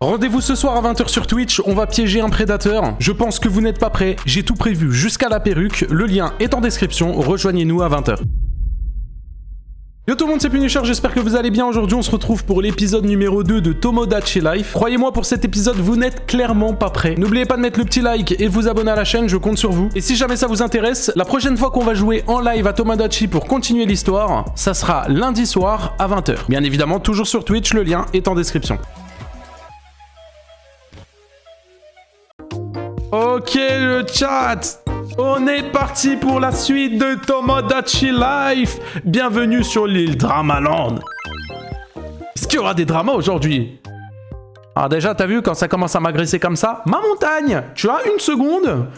Rendez-vous ce soir à 20 h sur Twitch, on va piéger un prédateur. Je pense que vous n'êtes pas prêts, j'ai tout prévu jusqu'à la perruque, le lien est en description, rejoignez-nous à 20 h. Yo tout le monde, c'est Punisher, j'espère que vous allez bien. Aujourd'hui on se retrouve pour l'épisode numéro 2 de Tomodachi Life. Croyez-moi, pour cet épisode, vous n'êtes clairement pas prêts. N'oubliez pas de mettre le petit like et de vous abonner à la chaîne, je compte sur vous. Et si jamais ça vous intéresse, la prochaine fois qu'on va jouer en live à Tomodachi pour continuer l'histoire, ça sera lundi soir à 20 h. Bien évidemment, toujours sur Twitch, le lien est en description. Ok le chat, on est parti pour la suite de Tomodachi Life. Bienvenue sur l'île Dramaland. Est-ce qu'il y aura des dramas aujourd'hui? Alors déjà, t'as vu, quand ça commence à m'agresser comme ça, ma montagne, tu as une seconde,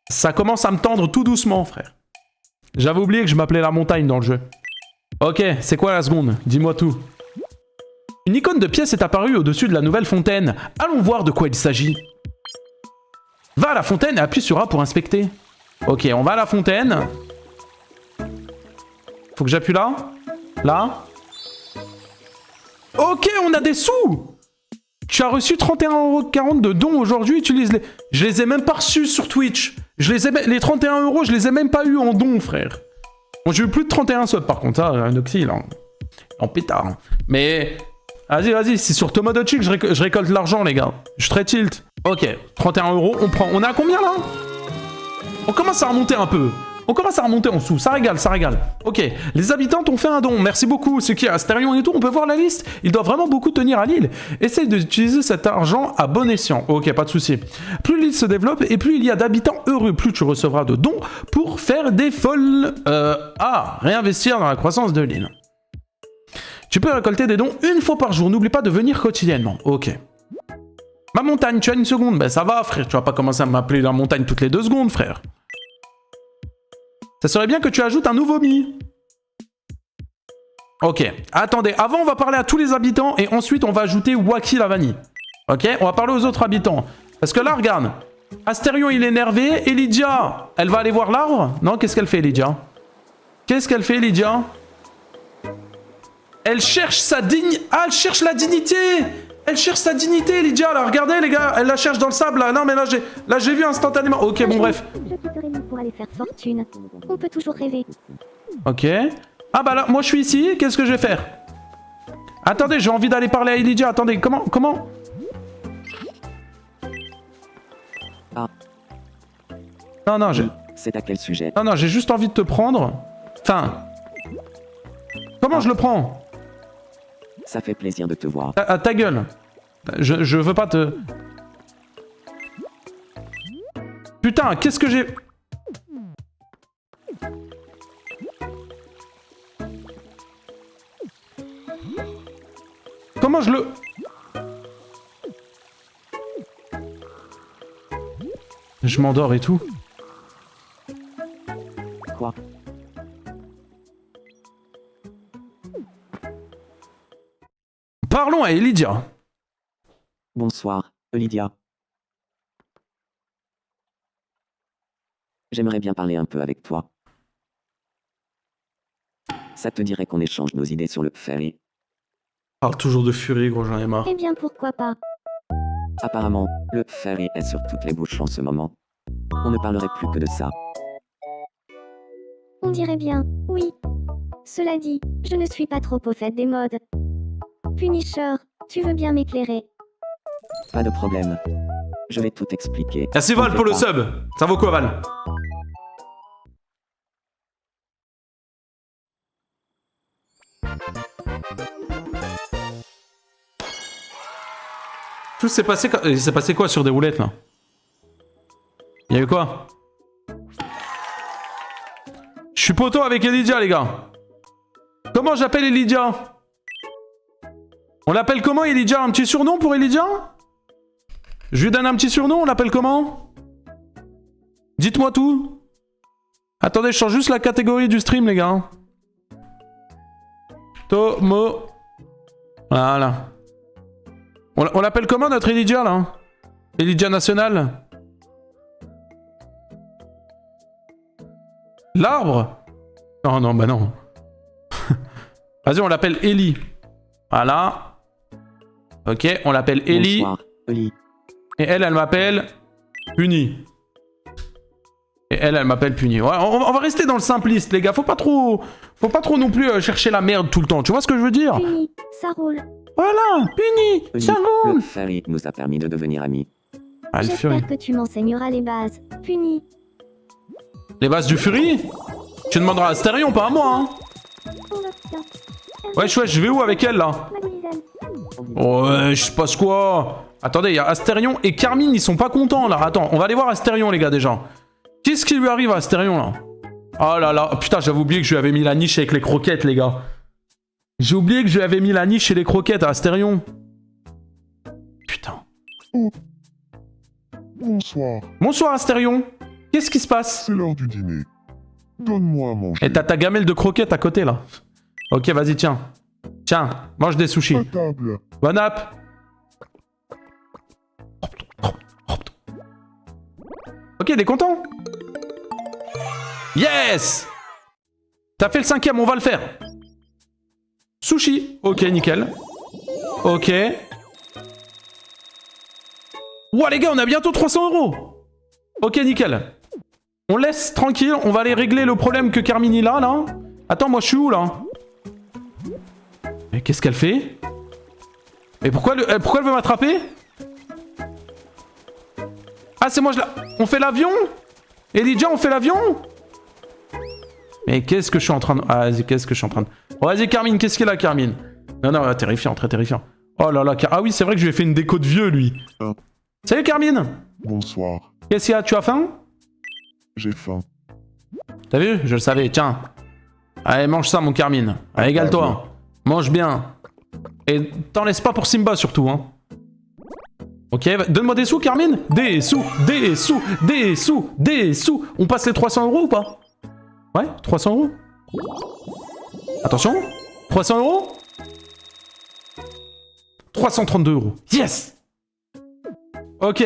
ça commence à me tendre tout doucement, frère. J'avais oublié que je m'appelais la montagne dans le jeu. Ok, c'est quoi la seconde? Dis-moi tout. Une icône de pièce est apparue au-dessus de la nouvelle fontaine. Allons voir de quoi il s'agit. Va à la fontaine et appuie sur A pour inspecter. Ok, on va à la fontaine. Faut que j'appuie là. Là. Ok, on a des sous. Tu as reçu 31,40 € de dons aujourd'hui, utilise-les. Je les ai même pas reçus sur Twitch. Les 31 €, je les ai même pas eu en dons, frère. Bon, j'ai eu plus de 31 subs par contre, ça, un oxy, là. En pétard. Mais... Vas-y, c'est sur Tomodachi que je récolte l'argent, les gars. Je suis très tilt. Ok, 31 €, on prend. On est à combien, là? On commence à remonter un peu. On commence à remonter en dessous. Ça régale, ça régale. Ok, les habitants t'ont fait un don. Merci beaucoup. C'est qui, Astérion et tout, on peut voir la liste. Il doit vraiment beaucoup tenir à l'île. Essaye d'utiliser cet argent à bon escient. Ok, pas de souci. Plus l'île se développe et plus il y a d'habitants heureux, plus tu recevras de dons pour faire des folles... réinvestir dans la croissance de l'île. Tu peux récolter des dons une fois par jour. N'oublie pas de venir quotidiennement. Ok. Ma montagne, tu as une seconde? Ben ça va, frère. Tu vas pas commencer à m'appeler la montagne toutes les 2 secondes, frère. Ça serait bien que tu ajoutes un nouveau mi. Ok. Attendez, avant, on va parler à tous les habitants et ensuite, on va ajouter Waki la vanille. Ok? On va parler aux autres habitants. Parce que là, regarde. Astérion, il est énervé. Et Lydia, elle va aller voir l'arbre? Non, qu'est-ce qu'elle fait, Lydia? Qu'est-ce qu'elle fait, Lydia? Elle cherche sa dignité. Ah, elle cherche la dignité. Elle cherche sa dignité, Lydia, là. Regardez, les gars. Elle la cherche dans le sable, là. Non, mais là, j'ai vu instantanément. Ok, bon, bref. Je quitterai l'île pour aller faire fortune. On peut toujours rêver. Ok. Ah, bah là, moi, je suis ici. Qu'est-ce que je vais faire? Attendez, j'ai envie d'aller parler à Lydia. Attendez, comment? Ah. Non, j'ai... C'est à quel sujet? Non, j'ai juste envie de te prendre. Enfin... Comment je le prends? Ça fait plaisir de te voir. Ta gueule. Je veux pas te... Putain, qu'est-ce que j'ai... Comment je le... Je m'endors et tout. Quoi? Parlons à Lydia. Bonsoir, Lydia. J'aimerais bien parler un peu avec toi. Ça te dirait qu'on échange nos idées sur le ferry? Parle toujours de furie, gros, j'en ai marre. Eh bien, pourquoi pas? Apparemment, le ferry est sur toutes les bouches en ce moment. On ne parlerait plus que de ça. On dirait bien, oui. Cela dit, je ne suis pas trop au fait des modes. Punisher, tu veux bien m'éclairer? Pas de problème. Je vais tout expliquer. Merci Val pour le sub. Ça vaut quoi, Val? Tout s'est passé... Il s'est passé quoi sur des roulettes, là? Il y a eu quoi? Je suis poteau avec Lydia, les gars. Comment j'appelle Lydia? On l'appelle comment, Lydia? Un petit surnom pour Lydia? Je lui donne un petit surnom, on l'appelle comment? Dites-moi tout. Attendez, je change juste la catégorie du stream, les gars. Tomo... Voilà. On l'appelle comment, notre Lydia, là? Lydia nationale? L'arbre? Oh non, bah non. Vas-y, on l'appelle Ellie. Voilà. Ok, on l'appelle Ellie. Bonsoir, Oli. Et elle m'appelle Puni. Et elle m'appelle Puni. Ouais, on va rester dans le simpliste, les gars. Faut pas trop non plus chercher la merde tout le temps. Tu vois ce que je veux dire? Puni, ça roule. Voilà, Puni, Oli, ça roule. le Fairy nous a permis de devenir amis. Ah, le Fury. J'espère que tu m'enseigneras les bases. Puni. Les bases du Fury? Tu demanderas à Astérion, pas à moi, hein. Oh, tiens. Ouais, je vais où avec elle, là? Mademoiselle. Ouais, je sais pas ce quoi. Attendez, il y a Astérion et Carmine, ils sont pas contents, là. Attends, on va aller voir Astérion, les gars, déjà. Qu'est-ce qui lui arrive à Astérion, là? Oh là là, putain, j'avais oublié que je lui avais mis la niche avec les croquettes, les gars. J'ai oublié que je lui avais mis la niche et les croquettes à Astérion. Putain. Bonsoir, Bonsoir, Astérion. Qu'est-ce qui se passe? c'est l'heure du dîner. Donne-moi à manger. Et t'as ta gamelle de croquettes à côté, là. Ok, vas-y, tiens. Tiens, mange des sushis. À table. Bon app. Ok, il est content. Yes. T'as fait le 5ème, on va le faire. Sushi. Ok, nickel. Ok. Ouah, les gars, on a bientôt 300 €. Ok, nickel. On laisse tranquille, on va aller régler le problème que Carmine il a, là. Attends, moi, je suis où, là? Mais qu'est-ce qu'elle fait? Mais pourquoi elle veut m'attraper? Ah, c'est moi, on fait l'avion? Elijah, on fait l'avion? Mais qu'est-ce que je suis en train de... Ah, vas-y, qu'est-ce que je suis en train de... Oh, vas-y, Carmine, qu'est-ce qu'elle a, Carmine? Non, non, terrifiant, très terrifiant. Oh là là, ah oui, c'est vrai que je lui ai fait une déco de vieux, lui. Salut, Carmine. Bonsoir, Qu'est-ce qu'il y a? Tu as faim? j'ai faim. T'as vu? Je le savais, tiens. Allez, mange ça, mon Carmine. Allez, égale-toi. Mange bien. Et t'en laisses pas pour Simba, surtout, hein. Ok, donne-moi des sous, Carmine. Des sous, des sous, des sous, des sous. On passe les 300 € ou pas? Ouais, 300 €. Attention. 300 €. 332 €. Yes. Ok.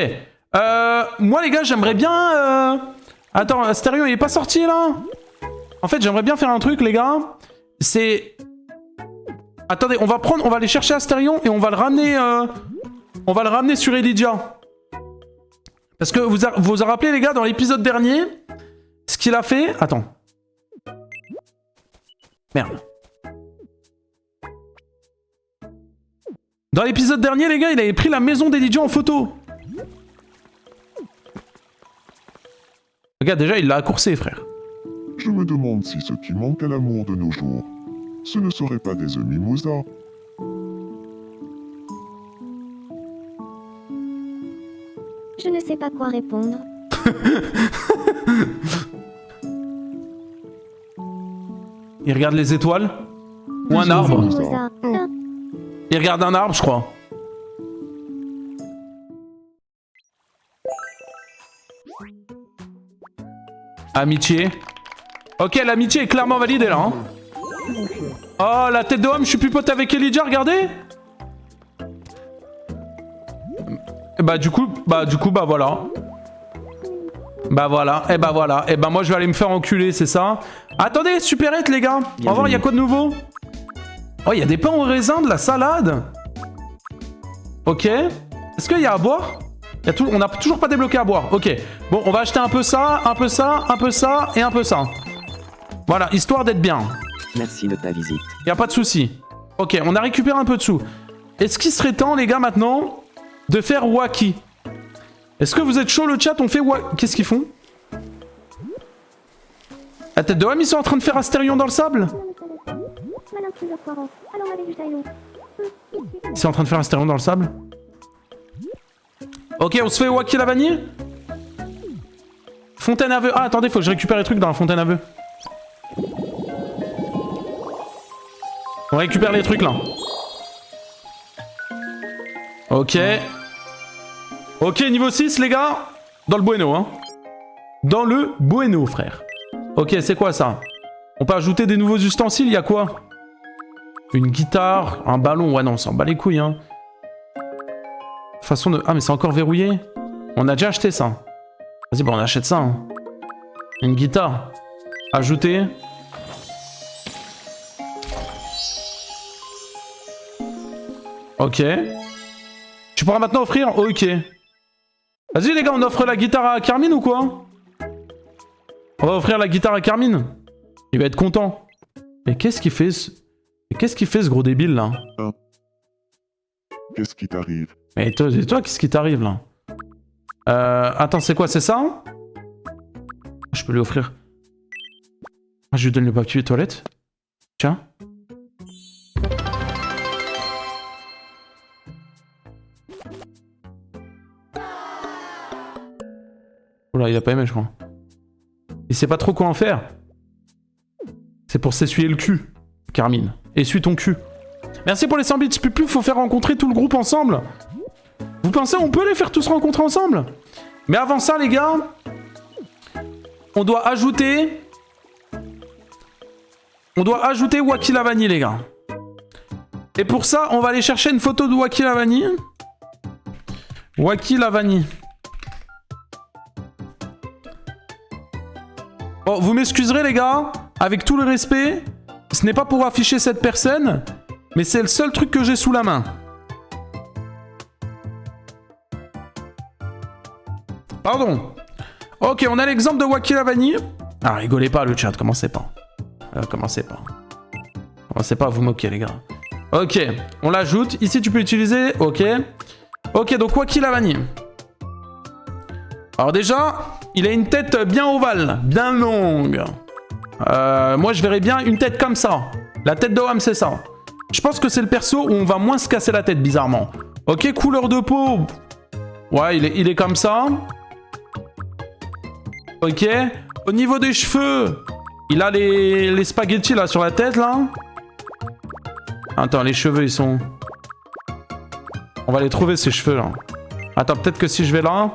Moi, les gars, j'aimerais bien... Attends, Astérion, il est pas sorti, là? En fait, j'aimerais bien faire un truc, les gars. C'est... Attendez, on va aller chercher Astérion et on va le ramener... On va le ramener sur Elijah. Parce que vous vous rappelez, les gars, dans l'épisode dernier, ce qu'il a fait... Attends. Merde. Dans l'épisode dernier, les gars, il avait pris la maison d'Elijah en photo. Regarde, déjà, il l'a accoursé, frère. Je me demande si ce qui manque à l'amour de nos jours, ce ne serait pas des œufs mimosa. Je ne sais pas quoi répondre. Il regarde les étoiles. Ou un arbre. Mimosa. Il regarde un arbre, je crois. Amitié. Ok, l'amitié est clairement validée, là. Hein. Oh, la tête de homme, je suis plus pote avec Elijah, regardez. Bah du coup, bah voilà. Bah voilà, et bah voilà. Et bah moi je vais aller me faire enculer, c'est ça. Attendez, supérette les gars. On va voir, il y a quoi de nouveau? Oh, il y a des pains au raisin, de la salade. Ok. Est-ce qu'il y a à boire? On n'a toujours pas débloqué à boire. Ok. Bon, on va acheter un peu ça, un peu ça, un peu ça et un peu ça. Voilà, histoire d'être bien. Merci de ta visite. Y a pas de souci. Ok, on a récupéré un peu de sous. Est-ce qu'il serait temps, les gars, maintenant, de faire Wacky? Est-ce que vous êtes chaud, le chat? On fait Wacky. Qu'est-ce qu'ils font? La tête de homme, ils sont en train de faire Astérion dans le sable? Ils sont en train de faire Astérion dans le sable? Ok, on se fait Wacky la vanille? Fontaine à vœux. Ah, attendez, faut que je récupère les trucs dans la fontaine à vœux. On récupère les trucs là. Ok. Ok, niveau 6, les gars. Dans le bueno, hein. Dans le bueno, frère. Ok, c'est quoi ça? On peut ajouter des nouveaux ustensiles, il y a quoi? Une guitare, un ballon. Ouais, non, on s'en bat les couilles, hein. Façon de... Ah, mais c'est encore verrouillé. On a déjà acheté ça. Vas-y, bon, on achète ça. Hein. Une guitare. Ajouter. Ok. Tu pourras maintenant offrir? Ok. Vas-y les gars, on offre la guitare à Carmine ou quoi? On va offrir la guitare à Carmine. Il va être content. Mais qu'est-ce qu'il fait ce gros débile là? Qu'est-ce qui t'arrive? Mais toi qu'est-ce qui t'arrive là? Attends, c'est quoi, c'est ça? Je peux lui offrir. Ah, je lui donne le papier toilette. Tiens. Oula, il a pas aimé, je crois. Il sait pas trop quoi en faire. C'est pour s'essuyer le cul, Carmine. Essuie ton cul. Merci pour les 100 bits, Pupu, faut faire rencontrer tout le groupe ensemble. Vous pensez on peut les faire tous rencontrer ensemble? Mais avant ça, les gars, on doit ajouter Wacky Lavani, les gars. Et pour ça, on va aller chercher une photo de Wacky Lavani. Wacky Lavani. Bon, vous m'excuserez, les gars, avec tout le respect, ce n'est pas pour afficher cette personne, mais c'est le seul truc que j'ai sous la main. Pardon. Ok, on a l'exemple de Wacky Lavani. Ah, rigolez pas, le chat, commencez pas. Commencez pas à vous moquer, les gars. Ok, on l'ajoute. Ici, tu peux utiliser. Ok. Ok, donc Wacky Lavani. Alors déjà, il a une tête bien ovale, bien longue. Moi, je verrais bien une tête comme ça. La tête de Wham, c'est ça. Je pense que c'est le perso où on va moins se casser la tête, bizarrement. Ok, couleur de peau. Ouais, il est comme ça. Ok. Au niveau des cheveux, il a les spaghettis là sur la tête, là. Attends, les cheveux, ils sont... On va les trouver, ces cheveux, là. Attends, peut-être que si je vais là...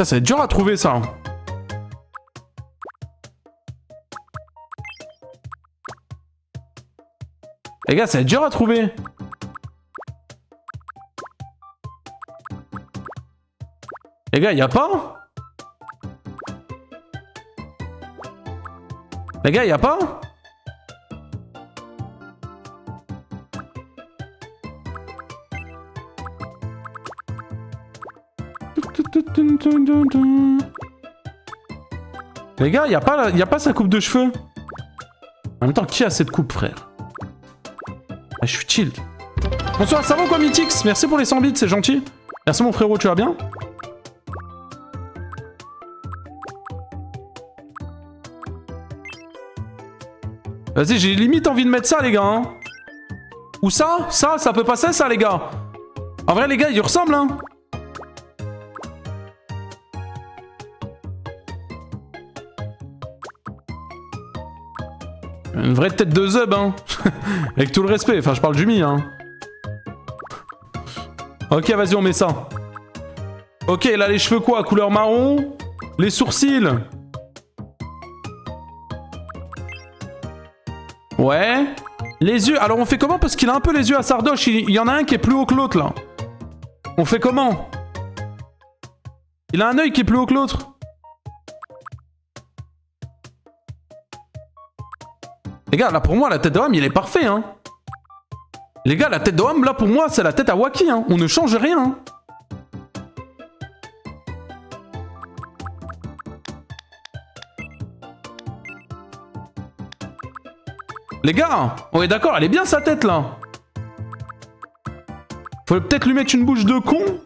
Ça va être dur à trouver, ça. Les gars, ça va être dur à trouver. Les gars, y'a pas? Les gars, y'a pas? Les gars, y'a pas sa coupe de cheveux. En même temps, qui a cette coupe, frère? Ah, je suis chill. Bonsoir, ça va ou quoi, Mythix? Merci pour les 100 bits, c'est gentil. Merci mon frérot, tu vas bien? Vas-y, j'ai limite envie de mettre ça, les gars. Hein. Ou ça? Ça peut passer, ça, les gars. En vrai, les gars, ils ressemblent, hein. Une vraie tête de Zub, hein. Avec tout le respect, enfin, je parle du mi, hein. Ok, vas-y, on met ça. Ok, là, les cheveux quoi? Couleur marron. Les sourcils. Ouais. Les yeux. Alors, on fait comment? Parce qu'il a un peu les yeux à sardoche. Il y en a un qui est plus haut que l'autre, là. On fait comment? Il a un œil qui est plus haut que l'autre. Les gars, là, pour moi, la tête de Wham, il est parfait, hein. Les gars, la tête de Wham, là, pour moi, c'est la tête à Wacky, hein. On ne change rien, hein. Les gars, on est d'accord, elle est bien sa tête, là. Faut peut-être lui mettre une bouche de con.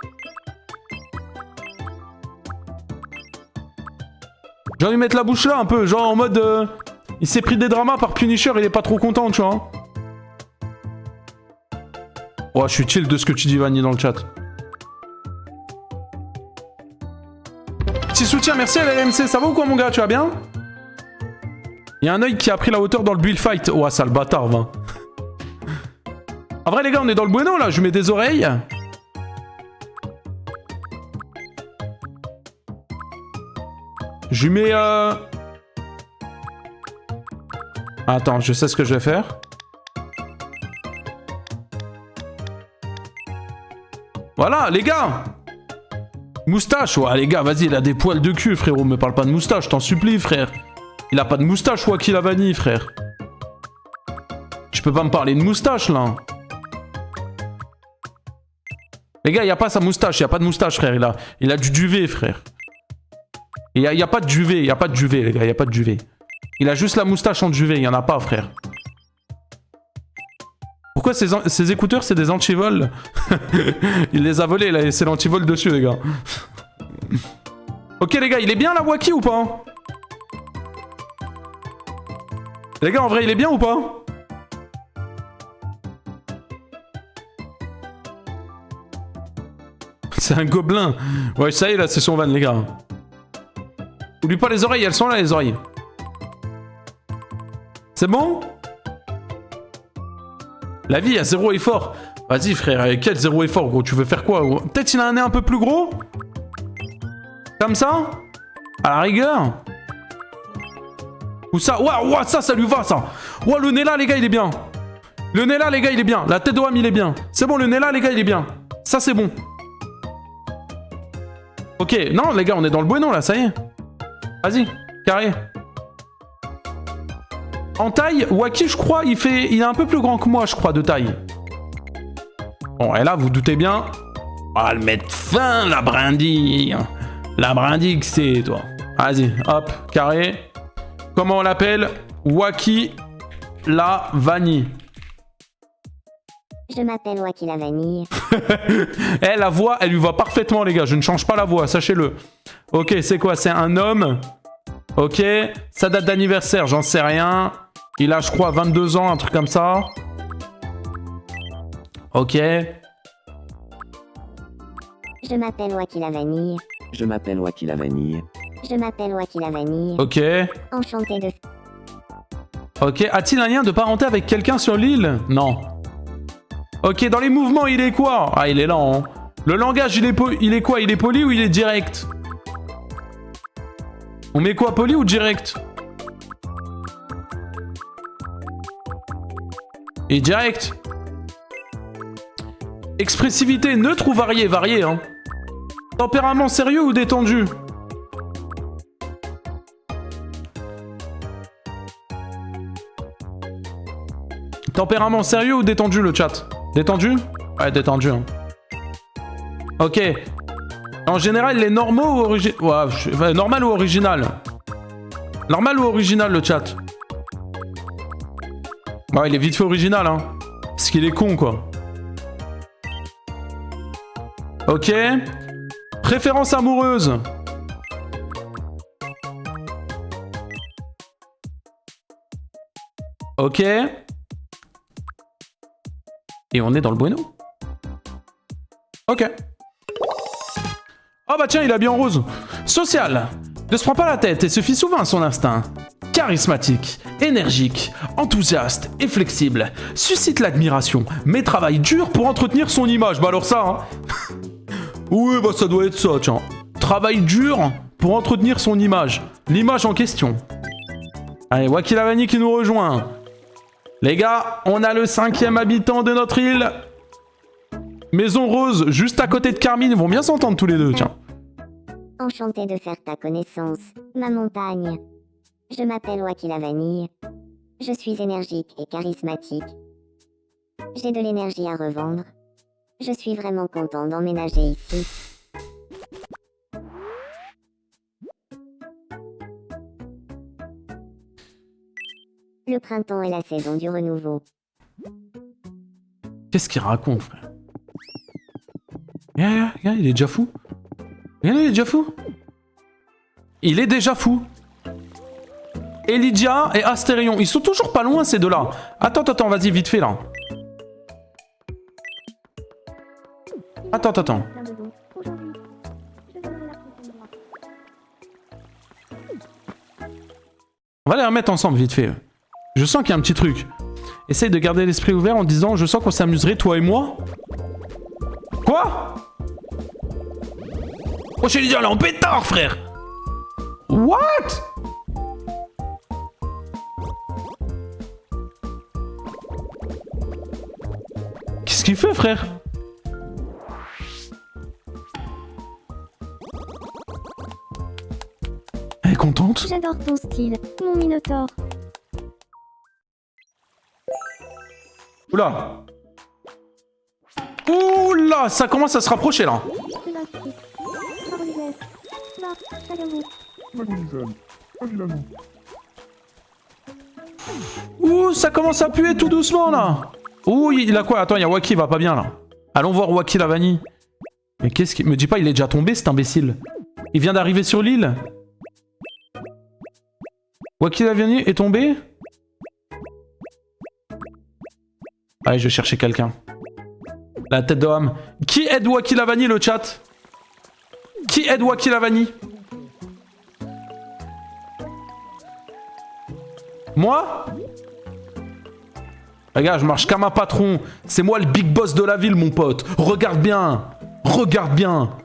J'ai envie de mettre la bouche là, un peu, genre en mode... Il s'est pris des dramas par Punisher, il est pas trop content, tu vois. Oh, je suis chill de ce que tu dis, Vanny, dans le chat. Petit soutien, merci à la LMC. Ça va ou quoi, mon gars? Tu vas bien? Il y a un œil qui a pris la hauteur dans le build fight. Oh, sale bâtard, va. En vrai, les gars, on est dans le bueno, là. Je mets des oreilles. Je mets... Attends, je sais ce que je vais faire. Voilà, les gars. Moustache, ouais, les gars, vas-y, il a des poils de cul, frérot. Me parle pas de moustache, t'en supplie, frère. Il a pas de moustache, Wacky la vanille, frère. Tu peux pas me parler de moustache, là. Les gars, il a pas sa moustache, il a pas de moustache, frère. Il a du duvet, frère. Il y a pas de duvet, il y a pas de duvet, les gars, il y a pas de duvet. Il a juste la moustache en duvet, il y en a pas, frère. Pourquoi ces écouteurs, c'est des antivols? Il les a volés, il a laissé l'antivol dessus, les gars. Ok, les gars, il est bien, la Wacky, ou pas? Les gars, en vrai, il est bien ou pas? C'est un gobelin. Ouais, ça y est, là, c'est son van, les gars. Oublie pas les oreilles, elles sont là, les oreilles. C'est bon? La vie, il y a zéro effort. Vas-y, frère, quel zéro effort, gros? Tu veux faire quoi, gros? Peut-être il a un nez un peu plus gros? Comme ça? À la rigueur? Ou ça? Ouah, ça lui va, ça. Ouah, le nez là, les gars, il est bien. Le nez là, les gars, il est bien. La tête de Wam, il est bien. C'est bon, le nez là, les gars, il est bien. Ça, c'est bon. Ok, non, les gars, on est dans le bueno, là, ça y est. Vas-y, carré. En taille, Wacky, je crois, il est un peu plus grand que moi, je crois, de taille. Bon, et là, vous doutez bien. On va le mettre fin, la brindille. La brindille que c'est, toi. Vas-y, hop, carré. Comment on l'appelle? Wacky la vanille. Je m'appelle Wacky la vanille. Eh, la voix, elle lui va parfaitement, les gars. Je ne change pas la voix, sachez-le. Ok, c'est quoi? C'est un homme. Ok. Sa date d'anniversaire, j'en sais rien. Il a, je crois, 22 ans, un truc comme ça. Ok. Je m'appelle Wacky la vanille. Je m'appelle Wacky la vanille. Je m'appelle Wacky la vanille. Ok. Enchanté de... Ok. A-t-il un lien de parenté avec quelqu'un sur l'île? Non. Ok, dans les mouvements, il est quoi? Ah, il est lent, hein. Le langage, il est quoi? Il est poli ou il est direct? On met quoi, poli ou direct? Et direct. Expressivité neutre ou variée? Variée, hein. Tempérament sérieux ou détendu? Tempérament sérieux ou détendu, le chat? Détendu? Ouais, détendu, hein. Ok. En général, il est normaux ou original? Ouais, normal ou original? Normal ou original, le chat? Ouais, il est vite fait original, hein. Parce qu'il est con, quoi. Ok. Préférence amoureuse. Ok. Et on est dans le bueno. Ok. Oh bah tiens, il a bien rose. Social. Ne se prend pas la tête et se fie souvent à son instinct. Charismatique, énergique, enthousiaste et flexible. Suscite l'admiration, mais travaille dur pour entretenir son image. Bah alors ça, hein. Oui, bah ça doit être ça, tiens. Travaille dur pour entretenir son image. L'image en question. Allez, Wacky la vanille qui nous rejoint. Les gars, on a le 5e habitant de notre île. Maison Rose, juste à côté de Carmine. Ils vont bien s'entendre tous les deux, tiens. Enchanté de faire ta connaissance, ma montagne. Je m'appelle Wacky la vanille. Je suis énergique et charismatique. J'ai de l'énergie à revendre. Je suis vraiment content d'emménager ici. Le printemps est la saison du renouveau. Qu'est-ce qu'il raconte, frère? Regarde, il est déjà fou. Regarde, il est déjà fou. Il est déjà fou. Elydia et Astérion. Ils sont toujours pas loin, ces deux-là. Attends, vas-y, vite fait, là. Attends. On va les remettre ensemble, vite fait. Je sens qu'il y a un petit truc. Essaye de garder l'esprit ouvert en disant « Je sens qu'on s'amuserait, toi et moi ». Quoi? Oh, chez Lydia, elle est en pétard, frère. What? Qu'est-ce qu'il fait, frère? contente. J'adore ton style, mon minotaure. Oula. Oula, ça commence à se rapprocher là. Mademoiselle, évidemment. Ouh, ça commence à puer tout doucement là. Ouh, il a quoi? Attends, il y a Waki, il va pas bien là. Allons voir Waki la vanille. Mais qu'est-ce qu'il... Me dis pas, il est déjà tombé cet imbécile. Il vient d'arriver sur l'île. Waki la vanille est tombé. Allez, je vais chercher quelqu'un. La tête d'homme. Qui aide Waki la vanille, le chat? Qui aide Waki la vanille? Moi? Regarde, je marche comme un patron. C'est moi le big boss de la ville, mon pote. Regarde bien. Regarde bien.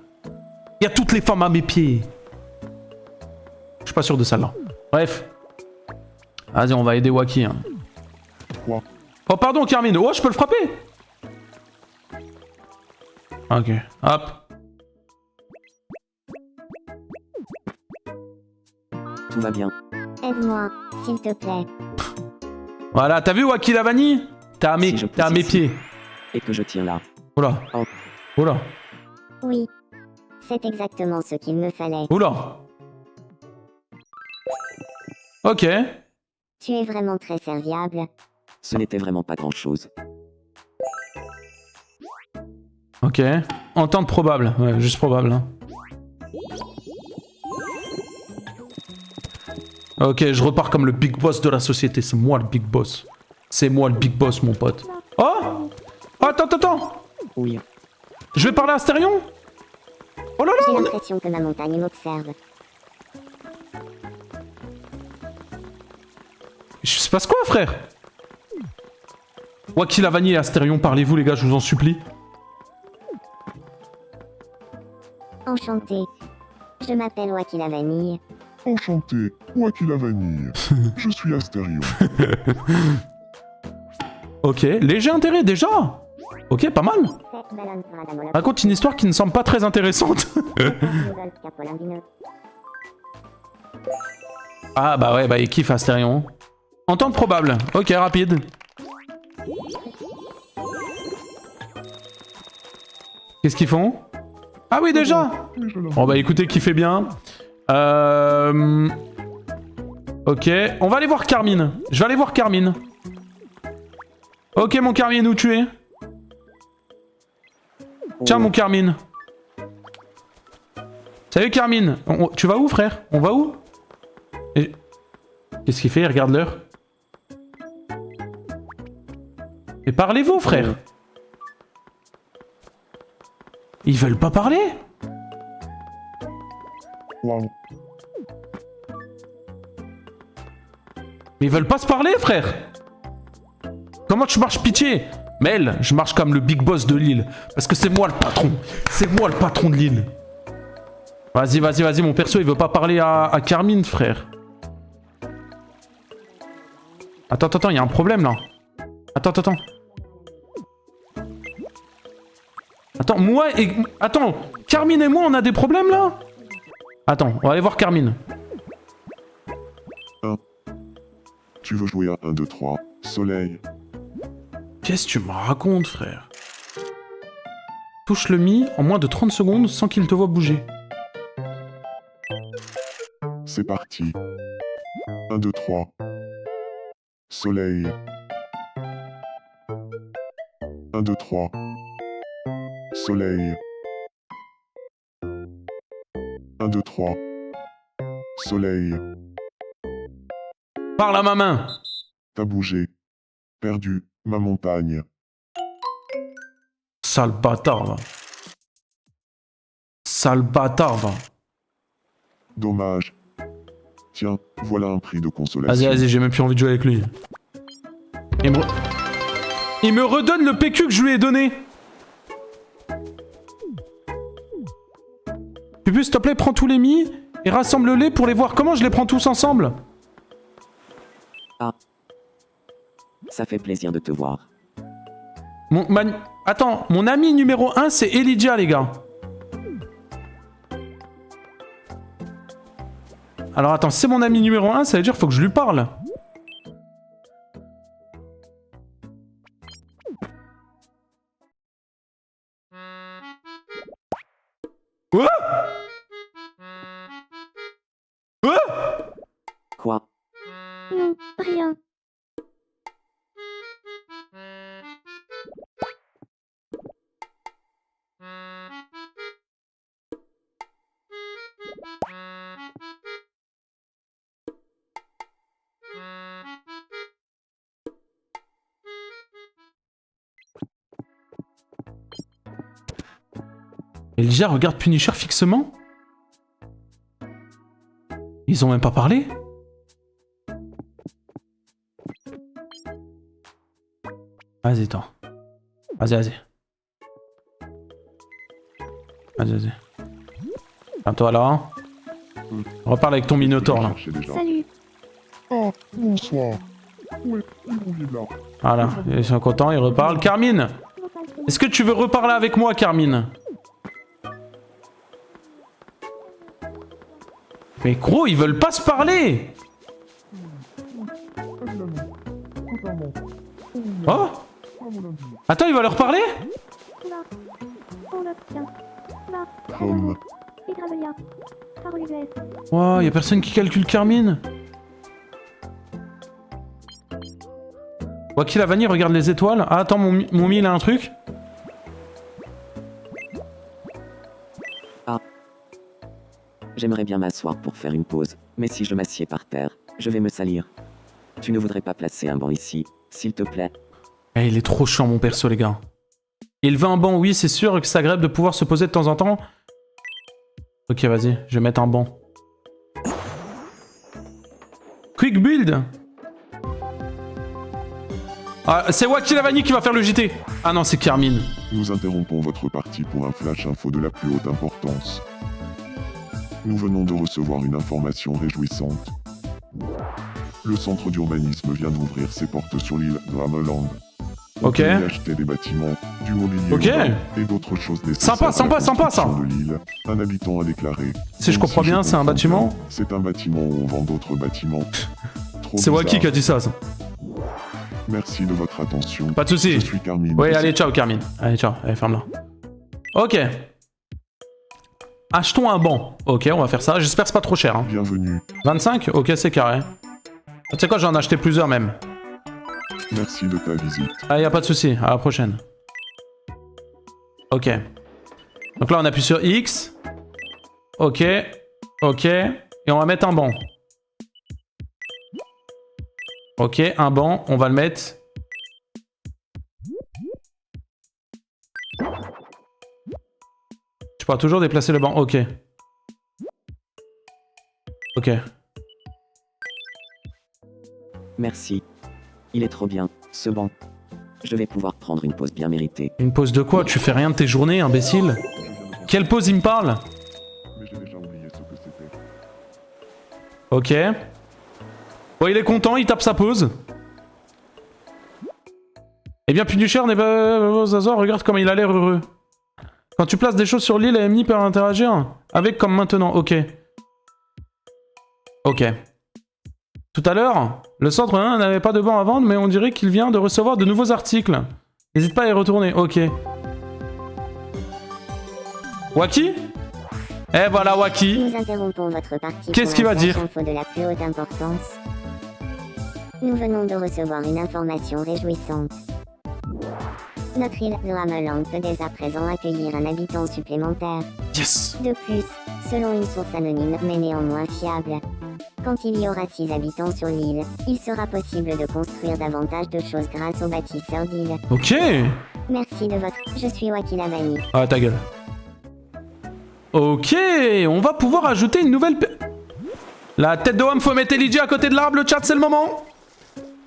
Il y a toutes les femmes à mes pieds. Je suis pas sûr de celle-là. Bref. Vas-y, on va aider Waki. Hein. Quoi? Oh, pardon, Carmine. Oh, je peux le frapper? Ok. Hop. Tout va bien. Aide-moi, s'il te plaît. Voilà, t'as vu Waki la vanille? T'es à mes, Si je t'es à pousse mes ici. pieds. Et que je tiens là. Oula. Oh. Oula. Oui. C'est exactement ce qu'il me fallait. Oula. Ok. Tu es vraiment très serviable. Ce n'était vraiment pas grand-chose. Ok. Entente probable. Ouais, juste probable. Hein. Ok, je repars comme le big boss de la société. C'est moi le big boss. C'est moi le big boss, mon pote. Oh! Attends. Oui. Je vais parler à Astérion? Oh là J'ai là! l'impression que ma montagne m'observe. Il se passe quoi, frère? Waki la vanille et Astérion, parlez-vous, les gars, je vous en supplie. Enchanté. Je m'appelle Waki la vanille. Enchanté, Waki la vanille. Je suis Astérion. Ok, léger intérêt déjà. Ok, pas mal. Raconte une histoire qui ne semble pas très intéressante. Ah bah ouais, bah il kiffe Astérion. Entente probable. Ok, rapide. Qu'est-ce qu'ils font? Ah oui, déjà. Bon bah écoutez, kiffez bien. Ok, on va aller voir Carmine. Je vais aller voir Carmine. Ok, mon Carmine, où tu es? Tiens, mon Carmine. Salut, Carmine. Tu vas où, frère? On va où? Qu'est-ce qu'il fait? Il regarde l'heure. Mais parlez-vous, frère. Ils veulent pas parler? Waouh. Mais ils veulent pas se parler, frère. Comment tu marches, pitié? Mel, je marche comme le big boss de l'île. Parce que c'est moi le patron. C'est moi le patron de l'île. Vas-y, mon perso, il veut pas parler à Carmine, frère. Attends, il y a un problème, là. Attends, moi et... Attends, Carmine et moi, on a des problèmes, là? Attends, on va aller voir Carmine. Tu veux jouer à 1, 2, 3, soleil. Qu'est-ce que tu me racontes, frère? Touche le mi en moins de 30 secondes sans qu'il te voie bouger. C'est parti. 1, 2, 3. Soleil. 1, 2, 3. Soleil. 1, 2, 3. Soleil. Parle à ma main. T'as bougé. Perdu, ma montagne. Sale bâtard, va. Sale bâtard, va. Dommage. Tiens, voilà un prix de consolation. Vas-y, j'ai même plus envie de jouer avec lui. Il me redonne le PQ que je lui ai donné. Tu peux, s'il te plaît, prends tous les mis et rassemble-les pour les voir. Comment je les prends tous ensemble? Ah. Ça fait plaisir de te voir. Attends, mon ami numéro 1, c'est Elijah, les gars. Alors attends, si c'est mon ami numéro 1, ça veut dire qu'il faut que je lui parle. Quoi? Quoi? Quoi? Non, rien. Elijah regarde Punisher fixement. Ils ont même pas parlé. Vas-y, attends. Vas-y. Vas-y. Attends là. Reparle avec ton Minotaur là. Cherchez déjà. Salut. Ah, bonsoir. Où est là? Voilà, ils sont contents, ils reparlent. Carmine, est-ce que tu veux reparler avec moi, Carmine? Mais gros, ils veulent pas se parler. Oh? Attends, il va leur parler? Va. On l'obtient. Va. Comme Et Gravelia. Parole US. Wow, y a personne qui calcule Carmine. Waki la vanille, regarde les étoiles. Ah, attends, mon mi, il a un truc. J'aimerais bien m'asseoir pour faire une pause, mais si je m'assieds par terre, je vais me salir. Tu ne voudrais pas placer un banc ici, s'il te plaît? Eh, il est trop chiant, mon perso, les gars. Il veut un banc, oui, c'est sûr que c'est agréable de pouvoir se poser de temps en temps. Ok, vas-y, je vais mettre un banc. Quick build. Ah, c'est Waki la vanille qui va faire le JT. Ah non, c'est Carmine. nous interrompons votre partie pour un flash info de la plus haute importance. Nous venons de recevoir une information réjouissante. Le centre d'urbanisme vient d'ouvrir ses portes sur l'île de Hammerland. On Ok. peut y acheter des bâtiments, du mobilier Ok. urbain et d'autres choses nécessaires Sympa, à la sympa, ça. construction de l'île. Un habitant a déclaré. Si je Donc, comprends bien, c'est un comprends bâtiment. bien, c'est un bâtiment où on vend d'autres bâtiments. Trop C'est Waki bizarre. qui a dit ça. Merci de votre attention. Pas de soucis. Je suis Carmine. Oui, allez, ciao, Carmine. Allez, ciao. Allez, ferme-la. Ok. Achetons un banc. Ok, on va faire ça. J'espère que c'est pas trop cher. Hein. Bienvenue. 25? Ok, c'est carré. Tu sais quoi, j'en ai acheté plusieurs même. Merci de ta visite. Ah, y a pas de souci. À la prochaine. Ok. Donc là, on appuie sur X. Ok. Ok. Et on va mettre un banc. Ok, un banc. On va le mettre. Tu pourras toujours déplacer le banc. Ok. Ok. Merci. Il est trop bien, ce banc. Je vais pouvoir prendre une pause bien méritée. Une pause de quoi? Tu fais rien de tes journées, imbécile? Quelle pause il me parle? Mais j'ai déjà oublié ce que c'était. Ok. Bon, il est content, il tape sa pause. Eh bien, Punisher n'est pas... Zaza, regarde comme il a l'air heureux. Quand tu places des choses sur l'île, AMI peut interagir avec comme maintenant. Ok. Ok. Tout à l'heure, le centre 1 n'avait pas de banc à vendre, mais on dirait qu'il vient de recevoir de nouveaux articles. N'hésite pas à y retourner. Ok. Waki? Eh voilà, Waki. Nous interrompons votre partie. Qu'est-ce qu'il va dire? Info de la plus haute importance. Nous venons de recevoir une information réjouissante. Notre île de Hammerland peut dès à présent accueillir un habitant supplémentaire. Yes. De plus, selon une source anonyme mais néanmoins fiable, quand il y aura 6 habitants sur l'île, il sera possible de construire davantage de choses grâce aux bâtisseurs d'île. Ok. Merci de votre... Je suis Waki Lavani. Ah, ta gueule. Ok, on va pouvoir ajouter une nouvelle... La tête de homme, faut mettre Elijah à côté de l'arbre, le chat, c'est le moment.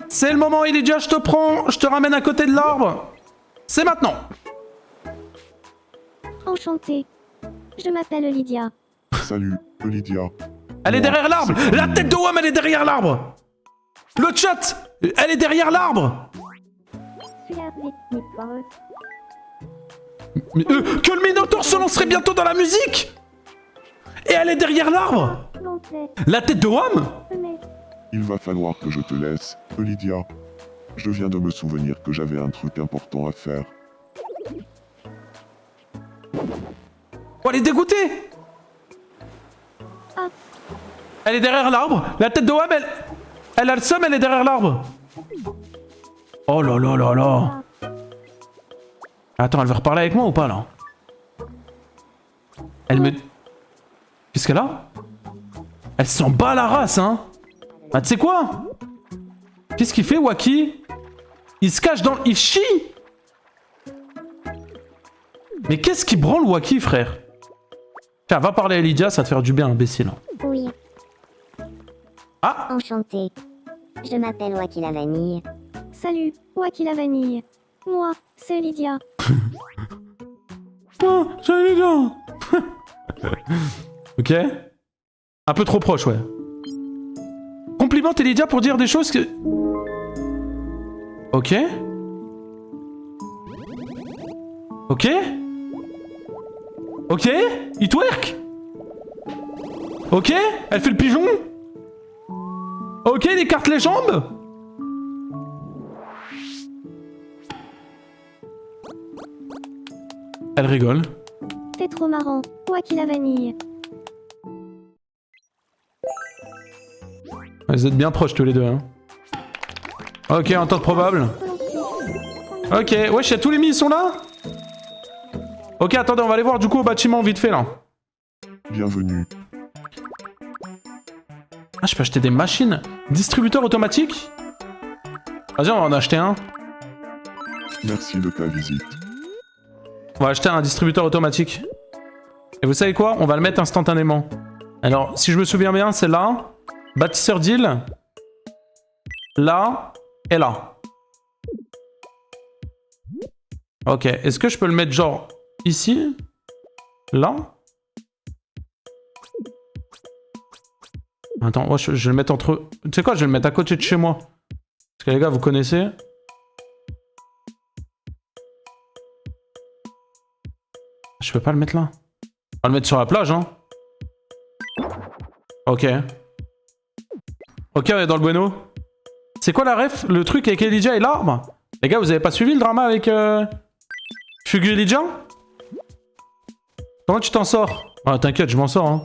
C'est le moment, Elijah, je te prends, je te ramène à côté de l'arbre. C'est maintenant. Enchantée. Je m'appelle Lydia. Salut, Lydia. Elle est derrière l'arbre. La tête de homme, elle est derrière l'arbre. Le chat, elle est derrière l'arbre. Mais, que le Minotaur se lancerait bientôt dans la musique. Et elle est derrière l'arbre. S'il vous plaît, La tête de Wham. venez. Il va falloir que je te laisse, Lydia. Je viens de me souvenir que j'avais un truc important à faire. Oh, elle est dégoûtée. Ah. Elle est derrière l'arbre. La tête de Wham, elle a le seum, elle est derrière l'arbre. Oh là là là là. Attends, elle veut reparler avec moi ou pas là? Elle me... Qu'est-ce qu'elle a? Elle s'en bat la race, hein. Ah, tu sais quoi? Qu'est-ce qu'il fait, Wacky? Il se cache dans... Il chie. Mais qu'est-ce qui branle Wacky, frère? Tiens, va parler à Lydia, ça va te faire du bien, imbécile. Oui, Ah, enchanté. Je m'appelle Wacky la vanille. Salut, Wacky la vanille. Moi, c'est Lydia. oh, c'est Lydia. Ok. Un peu trop proche, ouais. Complimente Lydia pour dire des choses que... Ok. Ok. Ok. Il twerk. Ok. Elle fait le pigeon. Ok, il écarte les jambes. Elle rigole. T'es trop marrant, Wacky la vanille. Vous êtes bien proches tous les deux, hein. Ok, en temps probable. Ok, wesh, y'a tous les mis, ils sont là. Ok, attendez, on va aller voir du coup au bâtiment vite fait là. Bienvenue. Ah, je peux acheter des machines. Distributeur automatique. Vas-y, on va en acheter un. Merci de ta visite. On va acheter un distributeur automatique. Et vous savez quoi? On va le mettre instantanément. Alors, si je me souviens bien, c'est là. Bâtisseur d'île. Là. Et là. Ok, est-ce que je peux le mettre genre ici? Là? Attends, moi je vais le mettre entre... Tu sais quoi, je vais le mettre à côté de chez moi. Parce que les gars, vous connaissez. Je peux pas le mettre là. On va le mettre sur la plage, hein. Ok. Ok, on est dans le bueno. C'est quoi la ref? Le truc avec Elijah et l'arbre? Les gars, vous avez pas suivi le drama avec... Fugu Elijah? Comment tu t'en sors? Ah, t'inquiète, je m'en sors, hein.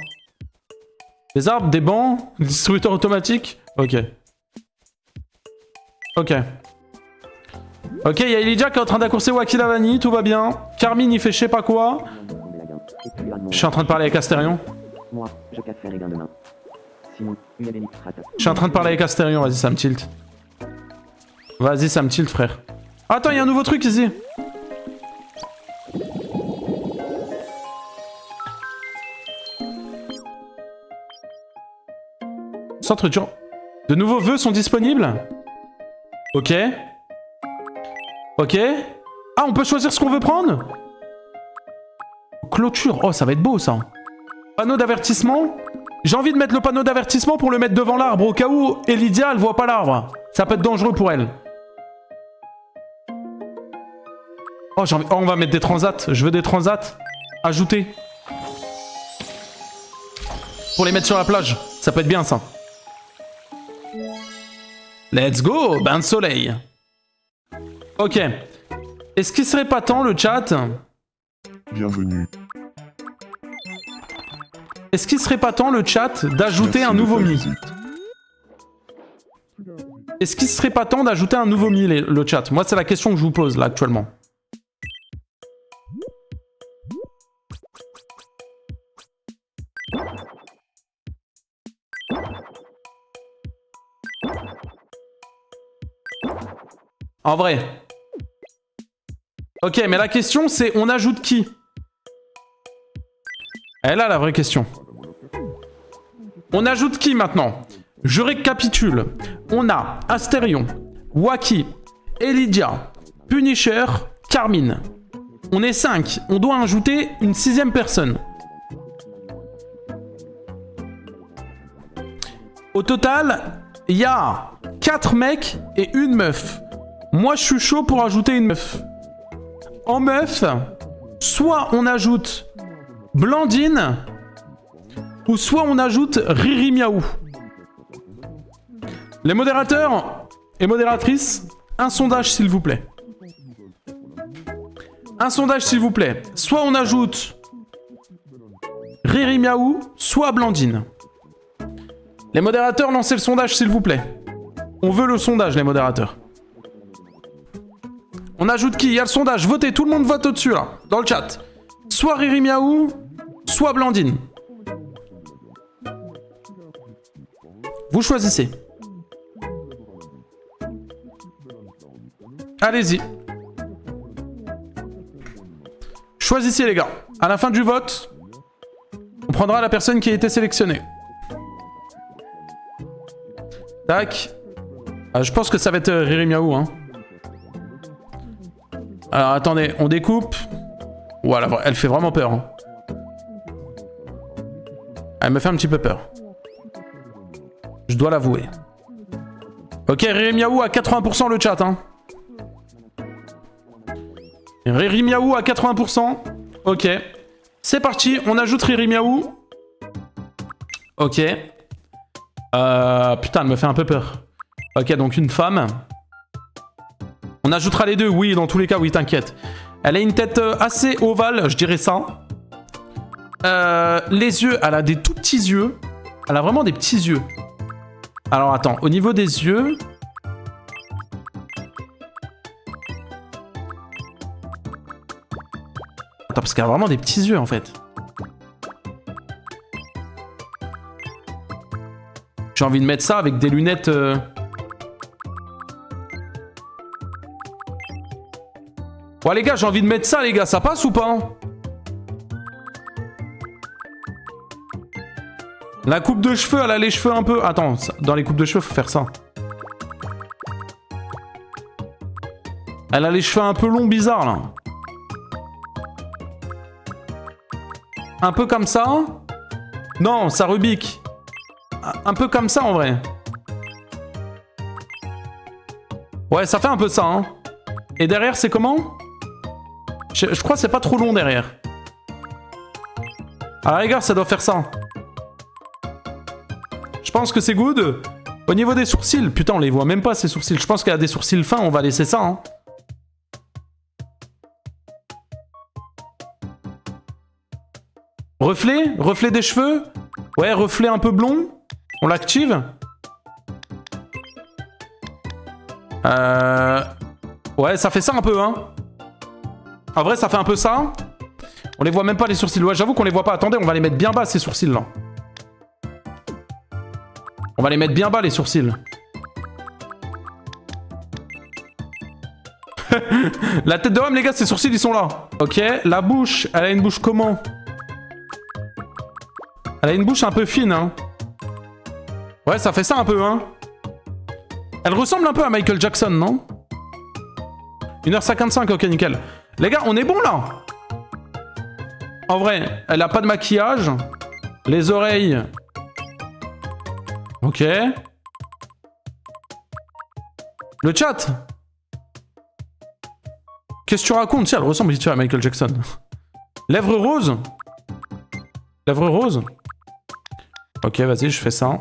Des arbres, des bancs, distributeur automatique. Ok. Ok. Ok, il y a Elijah qui est en train d'accourser Wacky la vanille, tout va bien. Carmine, il fait je sais pas quoi. Je suis en train de parler avec Astérion. Moi, je casse faire les gains demain. Sinon, une électrate. Je suis en train de parler avec Astérion, vas-y, ça me tilt. Vas-y, ça me tilt, frère. Attends, il y a un nouveau truc ici. Centre dur. De nouveaux vœux sont disponibles. Ok. Ok. Ah, on peut choisir ce qu'on veut prendre? Clôture. Oh, ça va être beau, ça. Panneau d'avertissement. J'ai envie de mettre le panneau d'avertissement pour le mettre devant l'arbre, au cas où Elydia, elle voit pas l'arbre. Ça peut être dangereux pour elle. Oh, j'ai envie... Oh, on va mettre des transats. Je veux des transats. Ajouter. Pour les mettre sur la plage. Ça peut être bien, ça. Let's go, bain de soleil. Ok. Est-ce qu'il serait pas temps, le chat? Bienvenue. Est-ce qu'il serait pas temps, le chat, d'ajouter Merci un de nouveau ta mi? visite. Est-ce qu'il serait pas temps d'ajouter un nouveau mi, le chat? Moi, c'est la question que je vous pose, là, actuellement. En vrai. Ok, mais la question, c'est on ajoute qui? Elle est là, la vraie question. On ajoute qui maintenant? Je récapitule. On a Astérion, Wacky, Elydia, Punisher, Carmine. On est 5. On doit ajouter une 6ème personne. Au total, il y a 4 mecs et une meuf. Moi, je suis chaud pour ajouter une meuf. En meuf, soit on ajoute Blandine, ou soit on ajoute Riri Miaou. Les modérateurs et modératrices, un sondage s'il vous plaît. Un sondage s'il vous plaît. Soit on ajoute Riri Miaou, soit Blandine. Les modérateurs, lancez le sondage s'il vous plaît. On veut le sondage, les modérateurs. On ajoute qui? Il y a le sondage, votez, tout le monde vote au-dessus là, dans le chat. Soit Riri Miaou, soit Blandine. Vous choisissez. Allez-y. Choisissez les gars. À la fin du vote, on prendra la personne qui a été sélectionnée. Tac. Je pense que ça va être Riri Miaou, hein. Alors attendez, on découpe. Voilà, elle fait vraiment peur. Hein. Elle me fait un petit peu peur. Je dois l'avouer. Ok, Riri Miaou à 80% le chat, hein. Riri Miaou à 80%. Ok. C'est parti, on ajoute Riri Miaou. Ok. Putain, elle me fait un peu peur. Ok, donc une femme. On ajoutera les deux, oui, dans tous les cas, oui, t'inquiète. Elle a une tête assez ovale, je dirais ça. Les yeux, elle a des tout petits yeux. Elle a vraiment des petits yeux. Alors attends, au niveau des yeux... Attends, parce qu'elle a vraiment des petits yeux en fait. J'ai envie de mettre ça avec des lunettes... Ouais les gars, j'ai envie de mettre ça les gars, ça passe ou pas? La coupe de cheveux, elle a les cheveux un peu... Attends, dans les coupes de cheveux, faut faire ça. Elle a les cheveux un peu longs, bizarres là. Un peu comme ça. Non, ça rebique. Un peu comme ça en vrai. Ouais, ça fait un peu ça, hein. Et derrière, c'est comment? Je crois que c'est pas trop long derrière. Ah regarde, ça doit faire ça. Je pense que c'est good. Au niveau des sourcils, putain, on les voit même pas ces sourcils. Je pense qu'elle a des sourcils fins, on va laisser ça, hein. Reflet? Reflet des cheveux? Ouais, reflet un peu blond. On l'active. Ouais, ça fait ça un peu, hein. En vrai, ça fait un peu ça. On les voit même pas, les sourcils. Ouais, j'avoue qu'on les voit pas. Attendez, on va les mettre bien bas, ces sourcils-là. On va les mettre bien bas, les sourcils. La tête de homme, les gars, ses sourcils, ils sont là. Ok, la bouche, elle a une bouche comment? Elle a une bouche un peu fine, hein. Ouais, ça fait ça un peu, hein. Elle ressemble un peu à Michael Jackson, non? 1h55, ok, nickel. Les gars, on est bon, là. En vrai, elle a pas de maquillage. Les oreilles... Ok. Le chat. Qu'est-ce que tu racontes? Si, elle ressemble vite fait à Michael Jackson. Lèvres roses. Lèvres roses. Ok, vas-y, je fais ça.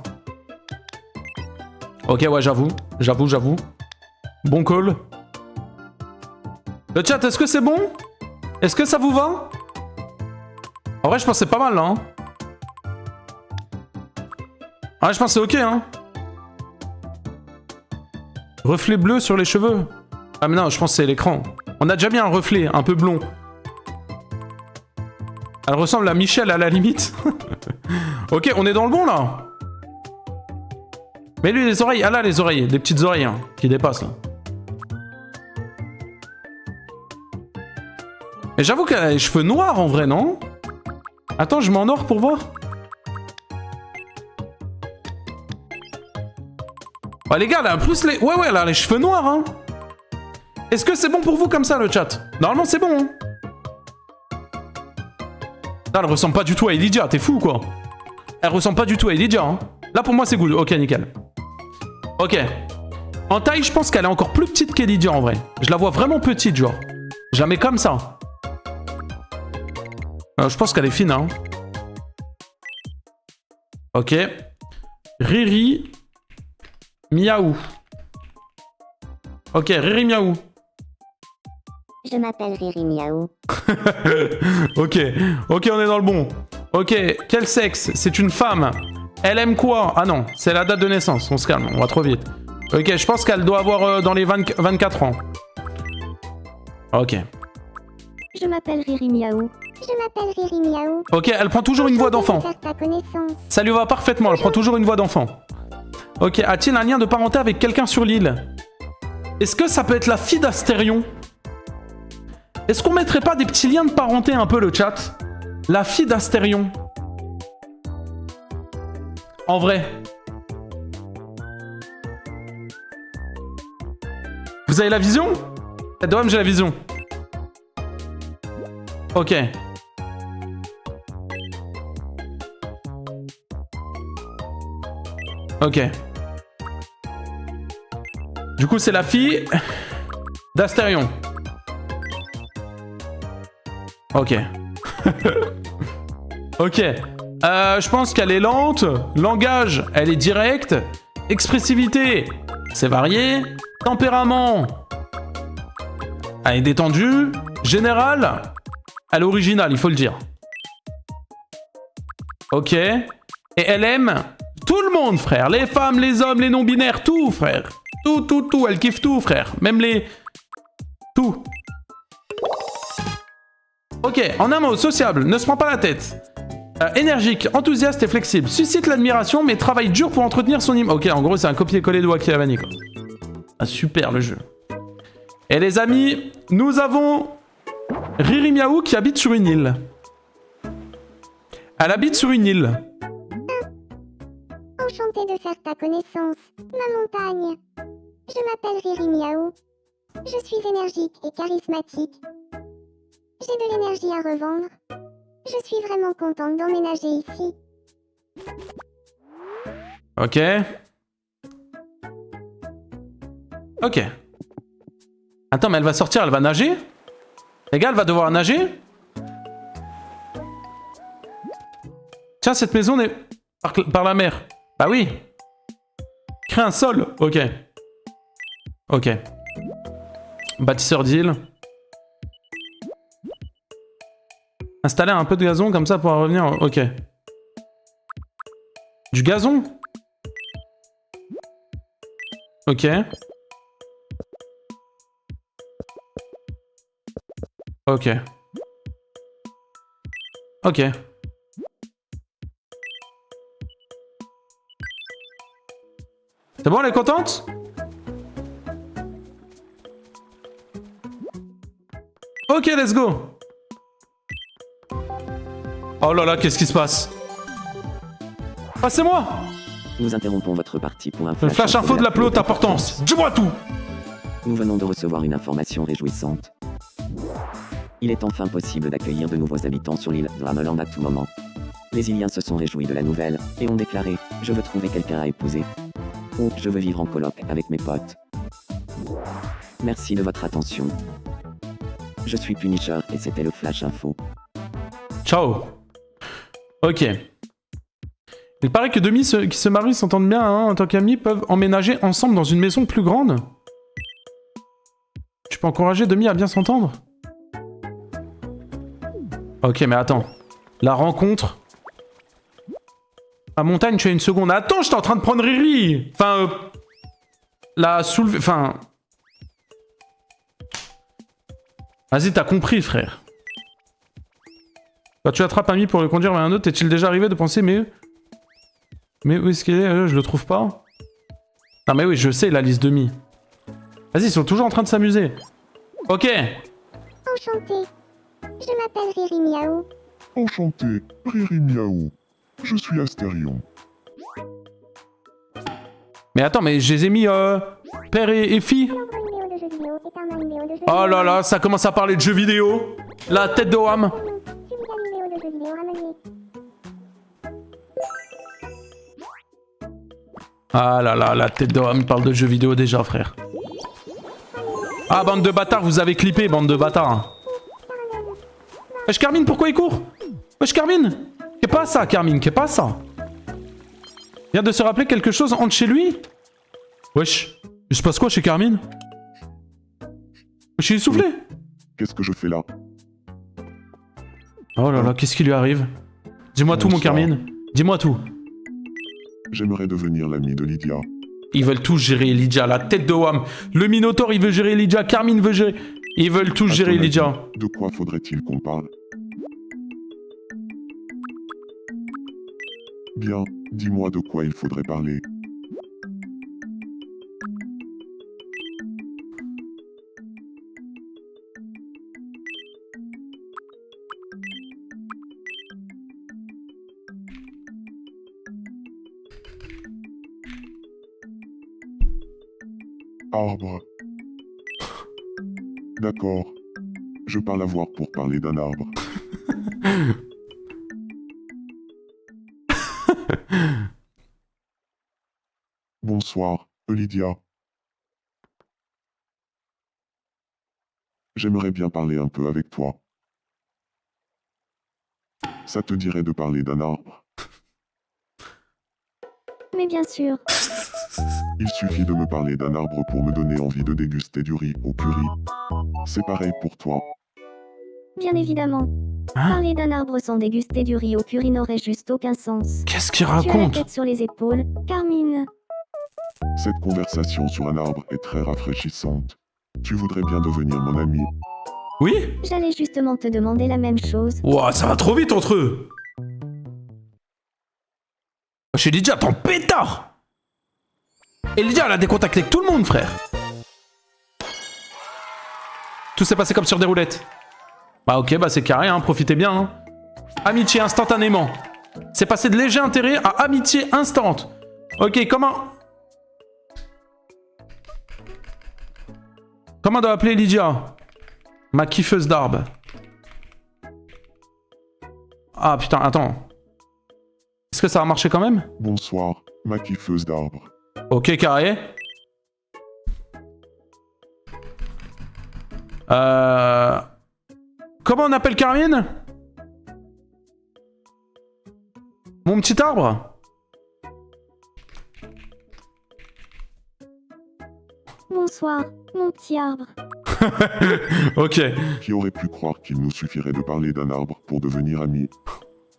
Ok, ouais, j'avoue. J'avoue. Bon call. Le chat, est-ce que c'est bon? Est-ce que ça vous va? En vrai, je pense que c'est pas mal, là. Hein. Ah, je pense que c'est ok, hein. Reflet bleu sur les cheveux. Ah, mais non, je pense que c'est l'écran. On a déjà mis un reflet, un peu blond. Elle ressemble à Michel à la limite. Ok, on est dans le bon, là. Mais lui, les oreilles. Ah là, les oreilles. Des petites oreilles, hein, qui dépassent, là. Et j'avoue qu'elle a les cheveux noirs, en vrai, non? Attends, je mets en or pour voir. Ouais, les gars, elle a plus les... Ouais, elle a les cheveux noirs, hein. Est-ce que c'est bon pour vous comme ça, le chat? Normalement, c'est bon, hein. Là, elle ressemble pas du tout à Elijah, t'es fou, quoi. Elle ressemble pas du tout à Elijah, hein. Là, pour moi, c'est good. Ok, nickel. Ok. En taille, je pense qu'elle est encore plus petite qu'Elijah, en vrai. Je la vois vraiment petite, genre. Je la mets comme ça. Je pense qu'elle est fine, hein. Ok. Riri. Miaou. Ok, Riri Miaou. Je m'appelle Riri Miaou. Ok, ok, on est dans le bon. Ok, quel sexe? C'est une femme. Elle aime quoi? Ah non, c'est la date de naissance. On se calme, on va trop vite. Ok, je pense qu'elle doit avoir dans les 24 ans. Ok. Je m'appelle Riri Miaou. Je m'appelle Riri Miaou. Ok, elle prend toujours une voix d'enfant. Faire ta connaissance. Ça lui va parfaitement, elle prend toujours une voix d'enfant. Ok, a-t-il un lien de parenté avec quelqu'un sur l'île? Est-ce que ça peut être la fille d'Astérion? Est-ce qu'on mettrait pas des petits liens de parenté un peu le chat? La fille d'Astérion. En vrai. Vous avez la vision? Doam, j'ai la vision. Ok. Ok. Du coup, c'est la fille d'Astérion. Ok. Ok. Je pense qu'elle est lente. Langage, elle est directe. Expressivité, c'est varié. Tempérament, elle est détendue. Général, elle est originale, il faut le dire. Ok. Et elle aime tout le monde, frère. Les femmes, les hommes, les non-binaires, tout, frère. Tout, tout, tout. Elle kiffe tout, frère. Même les... Tout. Ok, en un mot, sociable, ne se prend pas la tête. Énergique, enthousiaste et flexible. Suscite l'admiration, mais travaille dur pour entretenir son image. Ok, en gros, c'est un copier-coller de Waki Havani, quoi. Ah, super, le jeu. Et les amis, nous avons Riri Miaou qui habite sur une île. Elle habite sur une île. Enchantée de faire ta connaissance, ma montagne. Je m'appelle Riri Miaou. Je suis énergique et charismatique. J'ai de l'énergie à revendre. Je suis vraiment contente d'emménager ici. Ok. Ok. Attends, mais elle va sortir, elle va nager? Les gars, elle va devoir nager? Tiens, cette maison est par la mer. Bah oui. Crée un sol. Ok. Ok. Bâtisseur d'île. Installer un peu de gazon comme ça pour revenir. Ok. Du gazon? Ok. Ok. Ok. C'est bon, elle est contente? Ok, let's go. Oh là là, qu'est-ce qui se passe? Passez-moi. Nous interrompons votre partie pour un Le flash info de la plus haute importance. Dis-moi tout. Nous venons de recevoir une information réjouissante. Il est enfin possible d'accueillir de nouveaux habitants sur l'île de Hameland à tout moment. Les Iliens se sont réjouis de la nouvelle et ont déclaré « Je veux trouver quelqu'un à épouser » ou « Je veux vivre en coloc avec mes potes ». Merci de votre attention. Je suis Punisher et c'était le Flash Info. Ciao. Ok. Il paraît que demi qui se marient s'entendent bien hein, en tant qu'amis peuvent emménager ensemble dans une maison plus grande. Tu peux encourager demi à bien s'entendre? Ok, mais attends. La rencontre... À montagne, tu as une seconde. Attends, j'étais en train de prendre Riri. Enfin, la soulever... Enfin... Vas-y, t'as compris, frère. Quand tu attrapes un mi pour le conduire vers un autre, est-il déjà arrivé de penser, mais où est-ce qu'il est? Je le trouve pas. Non, mais oui, je sais la liste de mi. Vas-y, ils sont toujours en train de s'amuser. Ok. Enchantée. Je m'appelle Riri Miaou. Enchanté, Riri Miaou. Je suis Astérion. Mais attends, mais je les ai mis père et fille. Oh là là, ça commence à parler de jeux vidéo. La tête de Wam. Ah là là, la tête de Wam parle de jeux vidéo déjà, frère. Ah, bande de bâtards, vous avez clippé, bande de bâtards. Wesh, Carmine, pourquoi il court? Wesh, Carmine. Qu'est pas ça, Carmine? Qu'est pas ça? Vient de se rappeler quelque chose entre chez lui? Wesh, il se passe quoi chez Carmine? Wesh, il est soufflé. Qu'est-ce que je fais là? Oh là là, qu'est-ce qui lui arrive? Dis-moi tout, mon Bonsoir. Carmine. Dis-moi tout. J'aimerais devenir l'ami de Lydia. Ils veulent tous gérer Lydia, la tête de Wham. Le Minotaur, il veut gérer Lydia. Carmine veut gérer... Ils veulent tous À gérer ton avis, Lydia. De quoi faudrait-il qu'on parle? Bien, dis-moi de quoi il faudrait parler. Arbre. D'accord. Je parle à voir pour parler d'un arbre. Bonsoir, Lydia. J'aimerais bien parler un peu avec toi. Ça te dirait de parler d'un arbre? Mais bien sûr. Il suffit de me parler d'un arbre pour me donner envie de déguster du riz au curry. C'est pareil pour toi. Bien évidemment. Hein? Parler d'un arbre sans déguster du riz au curry n'aurait juste aucun sens. Qu'est-ce qu'il Tu as la raconte? tête sur les épaules, Carmine. Cette conversation sur un arbre est très rafraîchissante. Tu voudrais bien devenir mon ami? Oui? J'allais justement te demander la même chose. Ouah, ça va trop vite entre eux. Chez Lydia, t'en pétard. Et Lydia, elle a des contacts avec tout le monde, frère. Tout s'est passé comme sur des roulettes. Bah ok, bah c'est carré, hein, profitez bien. Hein. Amitié instantanément. C'est passé de léger intérêt à amitié instant. Ok, comment on doit appeler Lydia? Ma kiffeuse d'arbre. Ah putain, attends. Est-ce que ça a marché quand même? Bonsoir, ma kiffeuse d'arbre. Ok, carré. Comment on appelle Carmine? Mon petit arbre? Bonsoir, mon petit arbre. Ok. Qui aurait pu croire qu'il nous suffirait de parler d'un arbre pour devenir amis?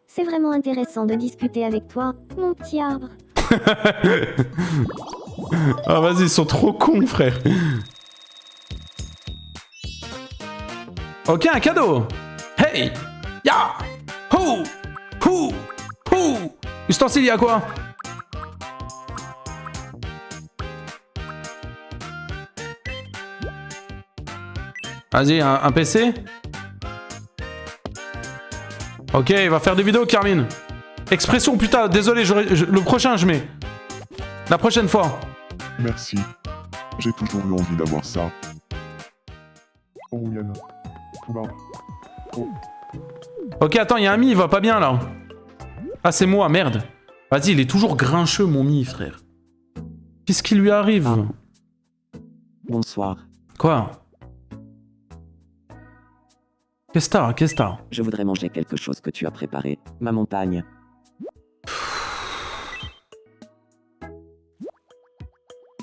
C'est vraiment intéressant de discuter avec toi, mon petit arbre. Ah vas-y, ils sont trop cons, frère. Ok, un cadeau. Hey. Ya. Hou. Hou. Hou. Ustensile, il y a quoi? Vas-y, un PC. Ok, il va faire des vidéos, Carmine. Expression, putain, désolé, le prochain, je mets. La prochaine fois. Merci. J'ai toujours eu envie d'avoir ça. Oh Yann. Bah. Oh. Ok, attends, il y a un Mi, il va pas bien, là. Ah, c'est moi, merde. Vas-y, il est toujours grincheux, mon Mi, frère. Qu'est-ce qui lui arrive? Bonsoir. Quoi? Qu'est-ce que t'as? Je voudrais manger quelque chose que tu as préparé. Ma montagne.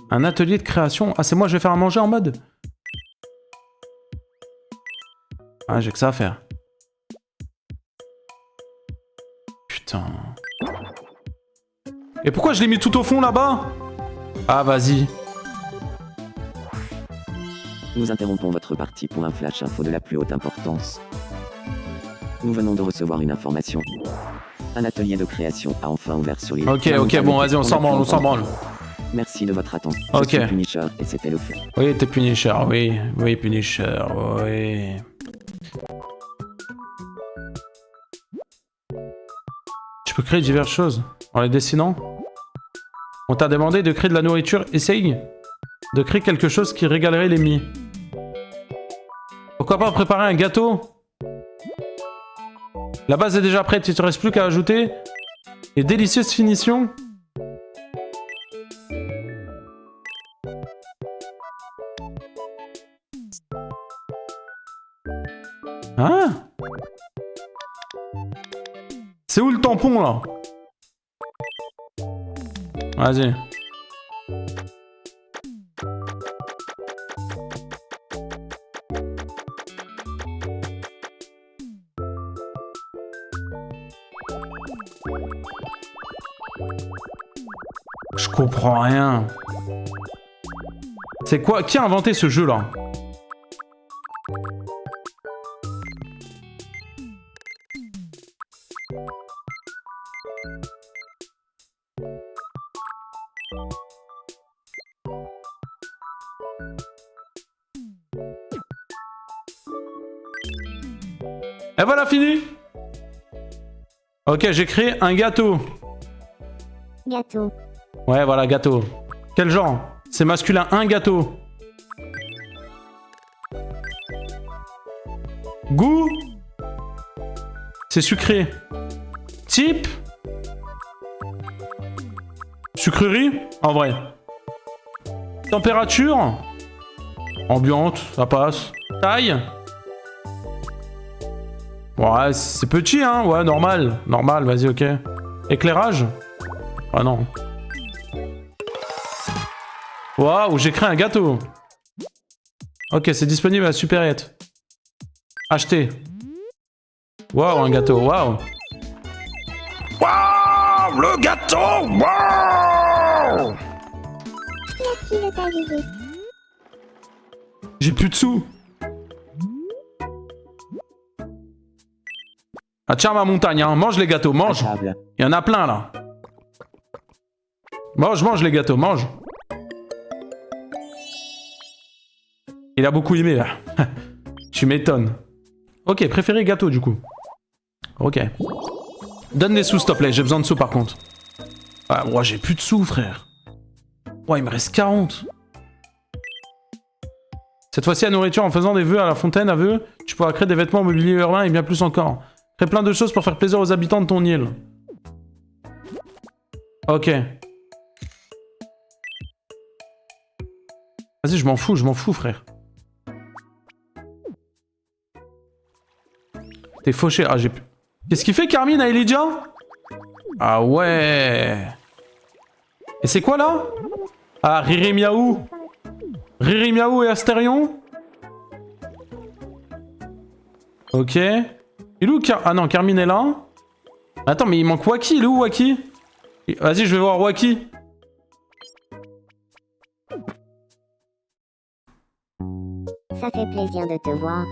Un atelier de création. Ah, c'est moi, je vais faire à manger en mode. Ah, j'ai que ça à faire. Putain. Et pourquoi je l'ai mis tout au fond là-bas? Ah, vas-y. Nous interrompons votre partie pour un flash info de la plus haute importance. Nous venons de recevoir une information. Un atelier de création a enfin ouvert sur l'île. Ok, ok, bon, vas-y, on s'en branle, on s'en branle. Merci de votre attention. Ok. Je suis Punisher et c'était le fait. Oui, t'es Punisher, oui. Oui, Punisher, oui. Tu peux créer diverses choses en les dessinant. On t'a demandé de créer de la nourriture. Essaye de créer quelque chose qui régalerait les mis. Pourquoi pas préparer un gâteau? La base est déjà prête, il te reste plus qu'à ajouter les délicieuses finitions. Hein? C'est où le tampon là? Vas-y. Je comprends rien. C'est quoi? Qui a inventé ce jeu-là? Et voilà, fini. Ok, j'ai créé un gâteau. Gâteau. Ouais, voilà, gâteau. Quel genre? C'est masculin, un gâteau. Goût? C'est sucré. Type? Sucrerie? En vrai. Température? Ambiante, ça passe. Taille? Ouais, c'est petit, hein? Ouais, normal. Normal, vas-y, ok. Éclairage? Ah non. Waouh, j'ai créé un gâteau. Ok, c'est disponible à la supérette. Acheter. Waouh, un gâteau, waouh. Waouh, le gâteau, waouh. Merci de ta visite. J'ai plus de sous. Ah tiens ma montagne, hein. Mange les gâteaux, mange. À table. Il y en a plein là. Mange les gâteaux, mange. Il a beaucoup aimé là. Tu m'étonnes. Ok, préféré gâteau du coup. Ok. Donne des sous s'il te plaît, j'ai besoin de sous par contre. Ah, moi j'ai plus de sous frère. Ouais, il me reste 40. Cette fois-ci, la nourriture en faisant des vœux à la fontaine à vœux, tu pourras créer des vêtements, mobilier urbain et bien plus encore. Crée plein de choses pour faire plaisir aux habitants de ton île. Ok. Vas-y, je m'en fous, frère. T'es fauché. Ah, j'ai pu... Qu'est-ce qu'il fait, Carmine, à Elijah? Ah ouais. Et c'est quoi, là? Ah, Riri Miaou. Riri Miaou et Astérion. Ok. Il est où, Ah non, Carmine est là. Attends, mais il manque Waki. Il est où, Waki? Vas-y, je vais voir Waki. Ça fait plaisir de te voir.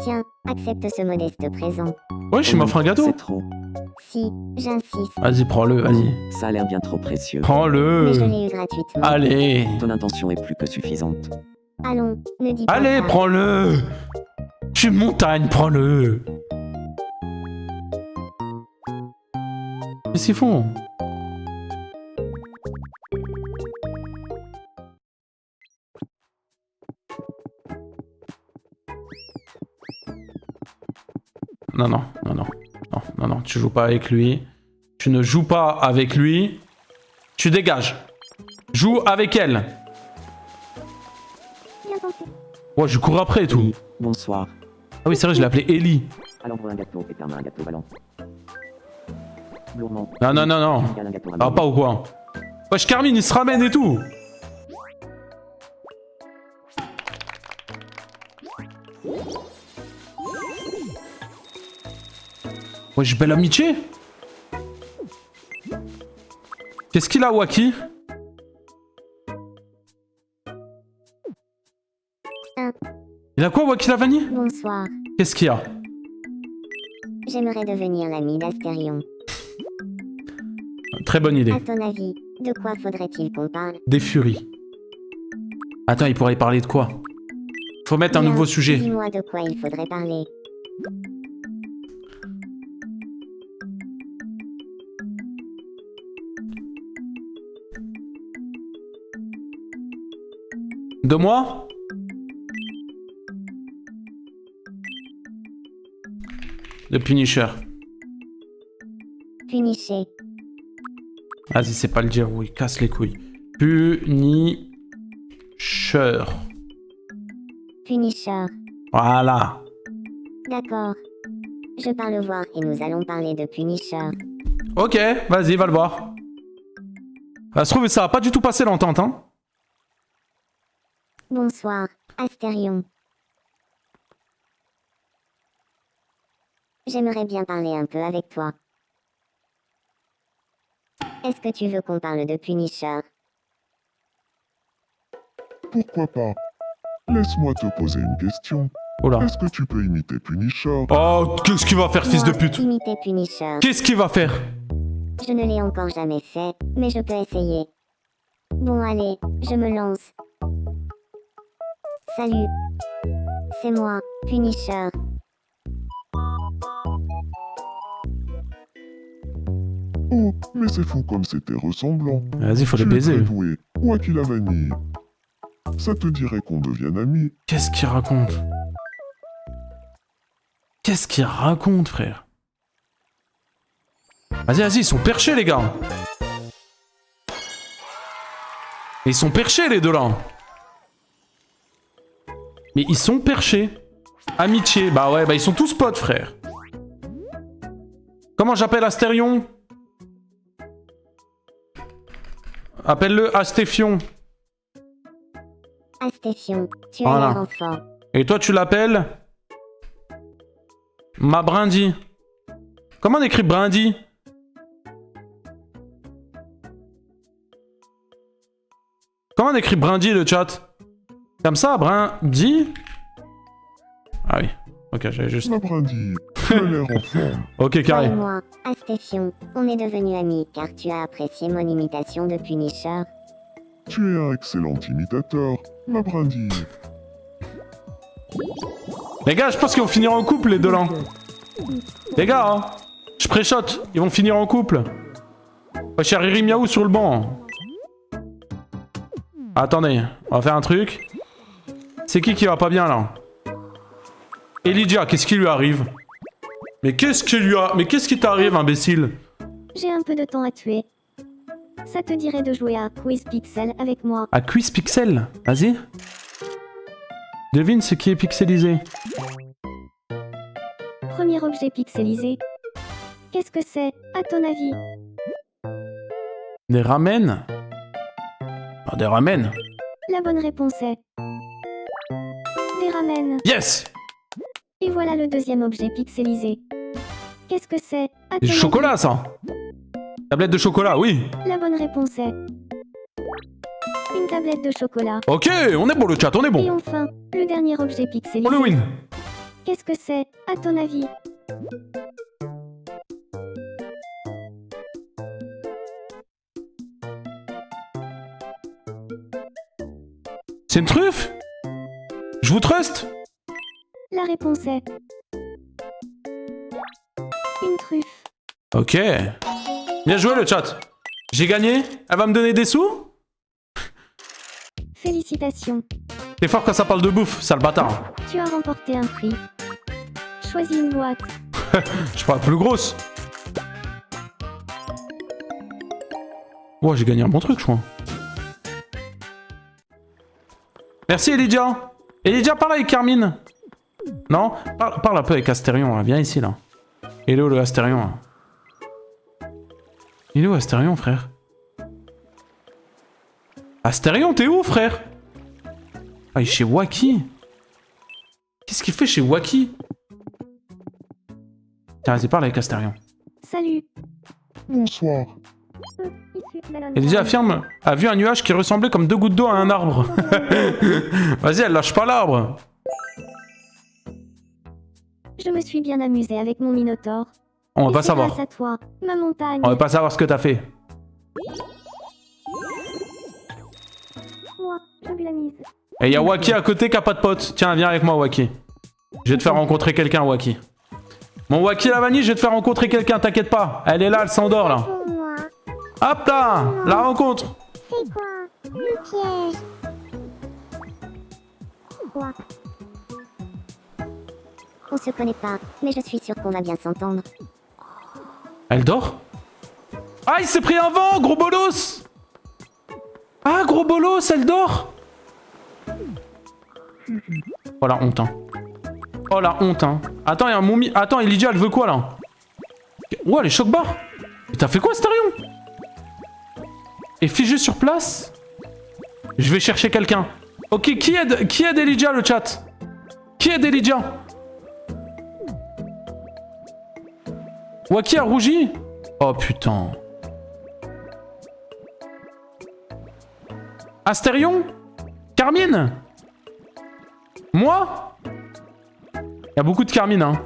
Tiens, accepte ce modeste présent. Ouais, je m'offre un gâteau. C'est trop. Si, j'insiste. Vas-y, prends-le, vas-y. Ça a l'air bien trop précieux. Mais je Prends-le. l'ai eu gratuitement. Allez. Ton intention est plus que suffisante. Allons, ne dis pas Allez, ça. prends-le. Je suis une montagne, prends-le. Qu'est-ce qu'ils font? Non, non, non, non. Non, non, non, tu joues pas avec lui. Tu ne joues pas avec lui. Tu dégages. Joue avec elle. Bien pensé. Ouais, je cours après et tout. Oui, bonsoir. Ah oui, c'est vrai, je l'ai appelé Ellie. Allons pour un gâteau et permet un gâteau valant. Gourmand. Non, non, non, non. Un gâteau Ah, pas ou quoi? Wesh, Carmine, il se ramène et tout. Wesh, belle amitié. Qu'est-ce qu'il a, Waki? Il a quoi, Waki la vanille? Bonsoir. Qu'est-ce qu'il y a? J'aimerais devenir l'ami d'Astérion. Très bonne idée. À ton avis, de quoi faudrait-il qu'on parle? Des furies. Attends, il pourrait parler de quoi? Faut mettre un Bien, nouveau sujet. Dis-moi de quoi il faudrait parler. De moi? De Punisher. Punisher. Vas-y, c'est pas le dire, oui, casse les couilles. Punisher. Punisher. Voilà. D'accord. Je pars le voir et nous allons parler de Punisher. Ok, vas-y, va le voir. Ça se trouve, ça va pas du tout passer l'entente, hein. Bonsoir, Astérion. J'aimerais bien parler un peu avec toi. Est-ce que tu veux qu'on parle de Punisher? Pourquoi pas? Laisse-moi te poser une question. Oula. Est-ce que tu peux imiter Punisher? Oh, qu'est-ce qu'il va faire, fils de Moi, pute? imiter Punisher. Qu'est-ce qu'il va faire? Je ne l'ai encore jamais fait, mais je peux essayer. Bon allez, je me lance. Salut. C'est moi, Punisher. Oh, mais c'est fou comme c'était ressemblant. Vas-y, faut les Tu es baiser. très doué. Wacky la vanille. Ça te dirait qu'on devienne amis? Qu'est-ce qu'il raconte? Qu'est-ce qu'il raconte, frère? Vas-y, vas-y, ils sont perchés, les gars. Ils sont perchés, les deux, là. Mais ils sont perchés. Amitié. Bah ouais, bah ils sont tous potes, frère. Comment j'appelle Astérion? Appelle-le Astéfion. Astéfion, tu as Voilà. l'air en forme. Et toi, tu l'appelles? Ma brindille. Comment on écrit brindille? Comment on écrit brindille, le chat? Comme ça, brindille? Ah oui. Ok, j'avais juste... Ma brindille, tu as l'air en forme. Ok, Toi carré. et moi, Astéfion, on est devenus amis car tu as apprécié mon imitation de Punisher. Tu es un excellent imitateur, ma brindille. Les gars, je pense qu'ils vont finir en couple, les deux là. Les gars, hein, je préchote, ils vont finir en couple. Pas cher Riri Miaou sur le banc. Attendez, on va faire un truc. C'est qui va pas bien là? Elydia, qu'est-ce qui lui arrive? Mais qu'est-ce qui t'arrive, imbécile? J'ai un peu de temps à tuer. Ça te dirait de jouer à Quiz Pixel avec moi? À Quiz Pixel? Vas-y. Devine ce qui est pixelisé. Premier objet pixelisé. Qu'est-ce que c'est, à ton avis? Des ramen? Ah, des ramen. La bonne réponse est... des ramen. Yes! Et voilà le deuxième objet pixelisé. Qu'est-ce que c'est, à ton Du avis? chocolat, ça. Tablette de chocolat, oui. La bonne réponse est... une tablette de chocolat. Ok, on est bon le chat, on est Et bon. enfin, le dernier objet pixelisé. On le win. Qu'est-ce que c'est, à ton avis? C'est une truffe? Je vous trust? La réponse est... une truffe. Ok. Bien joué le chat. J'ai gagné. Elle va me donner des sous? Félicitations. T'es fort quand ça parle de bouffe, sale bâtard. Tu as remporté un prix. Choisis une boîte. Je parle plus grosse. Oh, j'ai gagné un bon truc, je crois. Merci, Elydia. Elydia, parle avec Carmine. Non? Parle un peu avec Astérion, là. Viens ici, là. Il est où, le Astérion, là? Il est où, Astérion, frère? Astérion, t'es où, frère? Ah, il est chez Wacky. Qu'est-ce qu'il fait chez Wacky? Tiens, vas-y, parle avec Astérion. Salut. Bonsoir. Elydia affirme a vu un nuage qui ressemblait comme deux gouttes d'eau à un arbre. Vas-y, elle lâche pas l'arbre. Je me suis bien amusée avec mon Minotaure. On va Et pas c'est savoir. grâce à toi, ma montagne. On va pas savoir ce que t'as fait. Moi, je lui la mise. Et y a Wacky à côté qui a pas de pote. Tiens, viens avec moi, Wacky. Je vais te faire rencontrer quelqu'un, Wacky. Mon Wacky la vanille, je vais te faire rencontrer quelqu'un, t'inquiète pas. Elle est là, elle s'endort là. Pour moi, Hop là, la rencontre. c'est quoi? Le piège. Quoi? On se connaît pas, mais je suis sûre qu'on va bien s'entendre. Elle dort? Ah, il s'est pris un vent, gros bolos. Ah, gros bolos, elle dort. Oh la honte, hein. Oh la honte, hein. Attends, il y a un momie. Attends, Elydia, elle veut quoi là? Oh, elle est choc-barre. Mais t'as fait quoi, Astérion? est figé sur place? Je vais chercher quelqu'un. Ok, qui aide Elijah, le chat? Qui aide Elijah? Waki a rougi? Oh putain. Astérion? Carmine? Moi? Il y a beaucoup de Carmine, hein.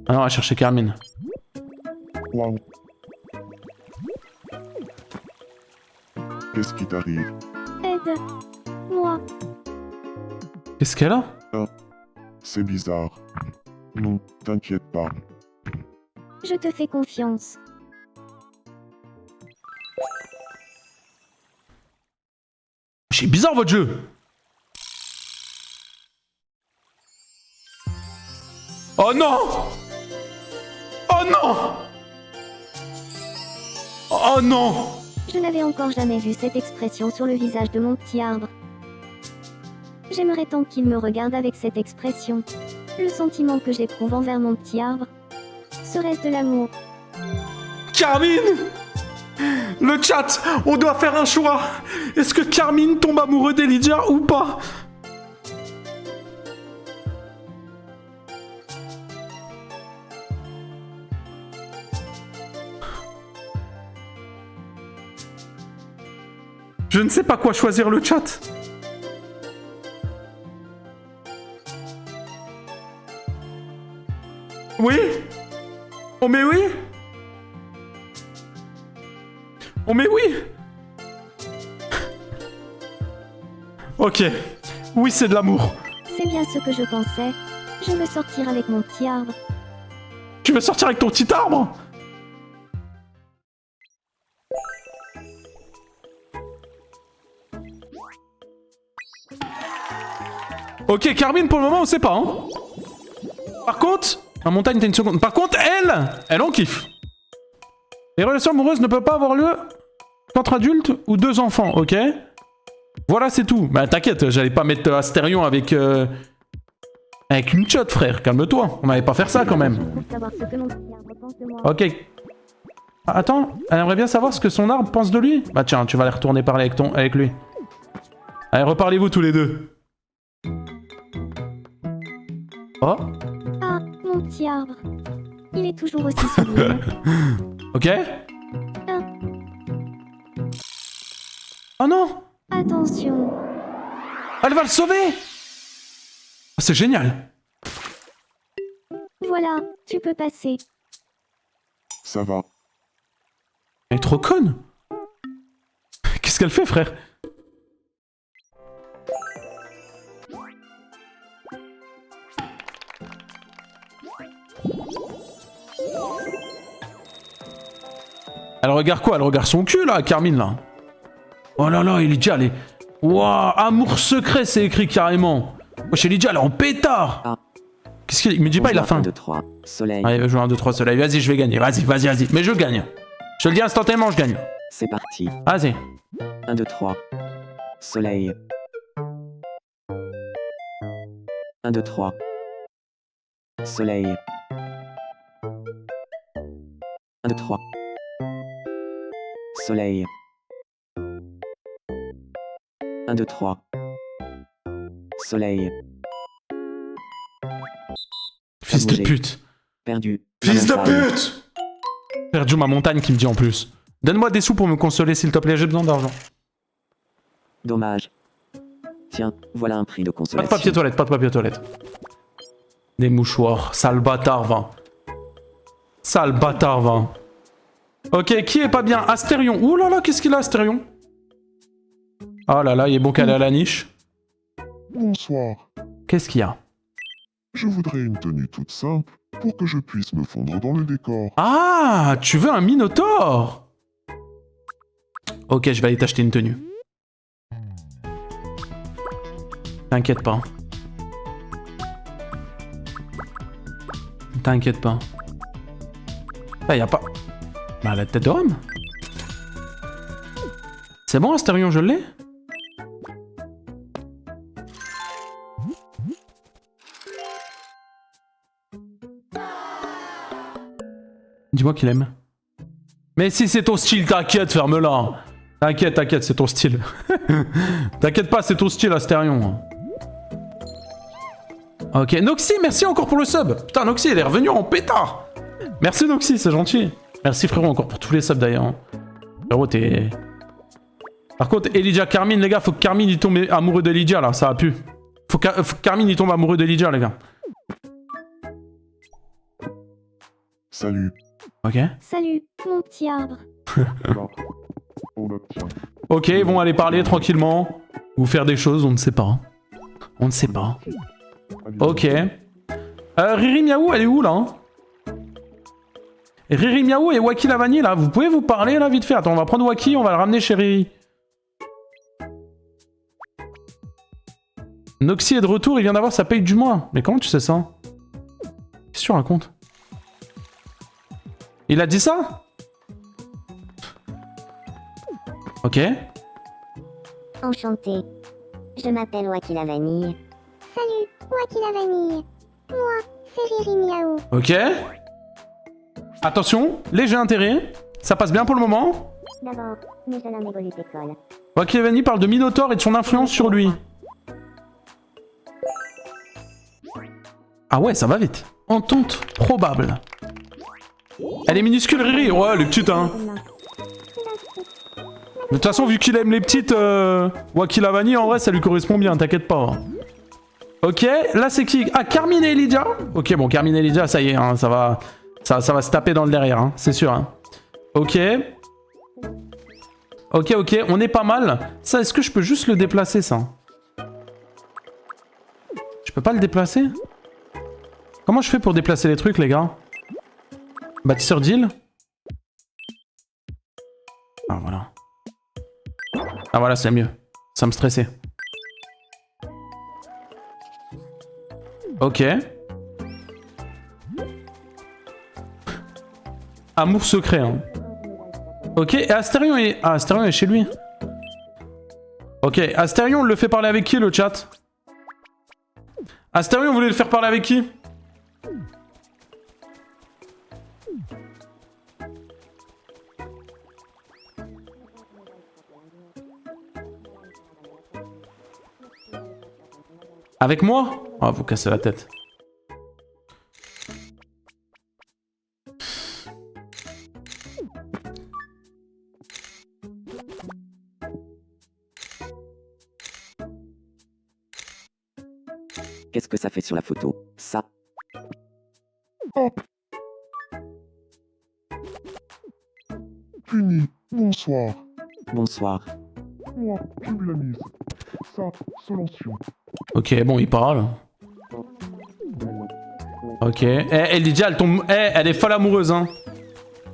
Ah non, on va chercher Carmine. Waouh. Qu'est-ce qui t'arrive? Aide. Moi. Qu'est-ce qu'elle a? C'est bizarre. Non, t'inquiète pas. Je te fais confiance. C'est bizarre votre jeu. Oh non! Oh non! Oh non! Je n'avais encore jamais vu cette expression sur le visage de mon petit arbre. J'aimerais tant qu'il me regarde avec cette expression. Le sentiment que j'éprouve envers mon petit arbre. Serait-ce de l'amour? Carmine! Le chat, on doit faire un choix. Est-ce que Carmine tombe amoureux d'Elijah ou pas? Je ne sais pas quoi choisir, le chat. Oui? On met oui? On met oui? Ok. Oui, c'est de l'amour. C'est bien ce que je pensais. Je veux sortir avec mon petit arbre. Tu veux sortir avec ton petit arbre? Ok, Carmine, pour le moment, on sait pas, hein. Par contre, la montagne, t'as une seconde. Par contre, elle en kiffe. Les relations amoureuses ne peuvent pas avoir lieu qu'entre adultes ou deux enfants, ok? Voilà, c'est tout. Bah, t'inquiète, j'allais pas mettre Astérion avec une shot, frère. Calme-toi. On n'allait pas faire ça, quand même. Pour savoir ce que mon petit arbre pense de moi. Ok. Ah, attends, elle aimerait bien savoir ce que son arbre pense de lui. Bah tiens, tu vas aller retourner parler avec lui. Allez, reparlez-vous tous les deux. Oh. Ah, mon petit arbre. Il est toujours aussi sublime. Ok. Oh non! Attention. Elle va le sauver! Oh, c'est génial! Voilà, tu peux passer. Ça va. Elle est trop conne! Qu'est-ce qu'elle fait, frère? Elle regarde quoi? Elle regarde son cul, là, Carmine, là. Oh là là, Elijah, elle est... Waouh, amour secret, c'est écrit carrément. Wesh, Elijah, elle est en pétard. Ah. Qu'est-ce qu'il... Il me dit pas, il a faim. 1, 2, 3, soleil. Allez, va jouer 1, 2, 3, soleil. Vas-y, je vais gagner. Vas-y. Mais je gagne. Je te le dis instantanément, je gagne. C'est parti. Vas-y. 1, 2, 3, soleil. 1, 2, 3, soleil. 1, 2, 3, soleil. 1, 2, 3, soleil. Fils de bougé. pute. Perdu. Fils de La montagne. pute. Perdu ma montagne qui me dit en plus. Donne-moi des sous pour me consoler, s'il te plaît, j'ai besoin d'argent. Dommage. Tiens, voilà un prix de Pas de consolation. papier toilette, pas de papier toilette. Des mouchoirs, sale bâtard, va. Sale bâtard, va. Ok, qui est pas bien? Astérion. Ouh là là, qu'est-ce qu'il a, Astérion? Oh là là, il est bon qu'elle est à la niche. Bonsoir. Qu'est-ce qu'il y a? Je voudrais une tenue toute simple pour que je puisse me fondre dans le décor. Ah, tu veux un minotaure? Ok, je vais aller t'acheter une tenue. T'inquiète pas. T'inquiète pas. Ah, y a pas... Bah, la tête de Rome. C'est bon, Astérion, je l'ai? Dis-moi qu'il aime. Mais si c'est ton style, t'inquiète, ferme-la. T'inquiète, t'inquiète, c'est ton style. T'inquiète pas, c'est ton style, Astérion. Ok, Noxy, merci encore pour le sub. Putain, Noxy, il est revenu en pétard. Merci, Noxy, c'est gentil. Merci, frérot, encore pour tous les subs, d'ailleurs. Frérot, t'es... Par contre, Elijah, Carmine, les gars, faut que Carmine, il tombe amoureux d'Elijah, là, ça a pu. Faut que Carmine, il tombe amoureux d'Elijah, les gars. Salut. Ok. Salut, mon petit arbre. Là, on obtient. Ok, ils vont aller parler tranquillement. Ou faire des choses, on ne sait pas. On ne sait pas. Ok. Riri Miaou, elle est où, là hein Riri Miaou et Waki Lavani, là, vous pouvez vous parler, là, vite fait. Attends, on va prendre Waki, on va le ramener chez Riri. Noxy est de retour, il vient d'avoir sa paye du mois. Mais comment tu sais ça? Qu'est-ce que tu racontes? Il a dit ça? Ok. Enchanté. Je m'appelle Waki la Vanille. Salut, Waki la Vanille. Moi, c'est Riri Miaou. Ok. Attention, léger intérêt. Ça passe bien pour le moment. D'abord, mes jeunes hommes évoluent école. Waki Lavani parle de Minotaur et de son influence sur lui. Ah ouais, ça va vite. Entente probable. Elle est minuscule, Riri. Ouais, elle est petite, hein. De toute façon, vu qu'il aime les petites, Waki Lavani, en vrai, ça lui correspond bien, t'inquiète pas. Ok, là, c'est qui? Ah, Carmine et Elijah. Ok, bon, Carmine et Elijah, ça y est, hein, ça va se taper dans le derrière, hein, c'est sûr. Hein. Ok. Ok, ok, on est pas mal. Ça, est-ce que je peux juste le déplacer, ça? Je peux pas le déplacer? Comment je fais pour déplacer les trucs, les gars? Bâtisseur d'île? Ah, voilà. Ah, voilà, c'est mieux. Ça me stressait. Ok. Amour secret, hein. Ok, et Astérion est... Ah, Astérion est chez lui. Ok, Astérion, on le fait parler avec qui, le chat? Astérion, vous voulez le faire parler avec qui? Avec moi? Ah, vous cassez la tête. Qu'est-ce que ça fait sur la photo? Ça. Fini. Bonsoir. Bonsoir. Moi, je la mise. Ça, Solencio. Ok, bon, il parle. Ok. Eh, Elijah, elle tombe... Eh, elle est folle amoureuse, hein.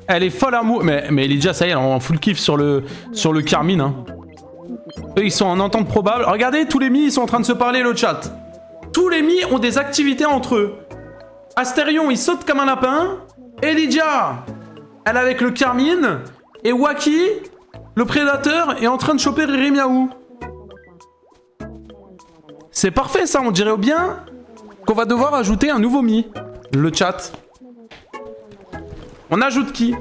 Elle est folle amoureuse. Mais Elijah, ça y est, elle est en full kiff sur le Carmine, hein. Eux, ils sont en entente probable. Regardez, tous les mis, ils sont en train de se parler, le chat. Tous les mis ont des activités entre eux. Astérion, il saute comme un lapin. Elijah, elle est avec le Carmine. Et Waki, le prédateur, est en train de choper Riri Miaou. C'est parfait, ça. On dirait bien qu'on va devoir ajouter un nouveau mi. Le chat. On ajoute qui?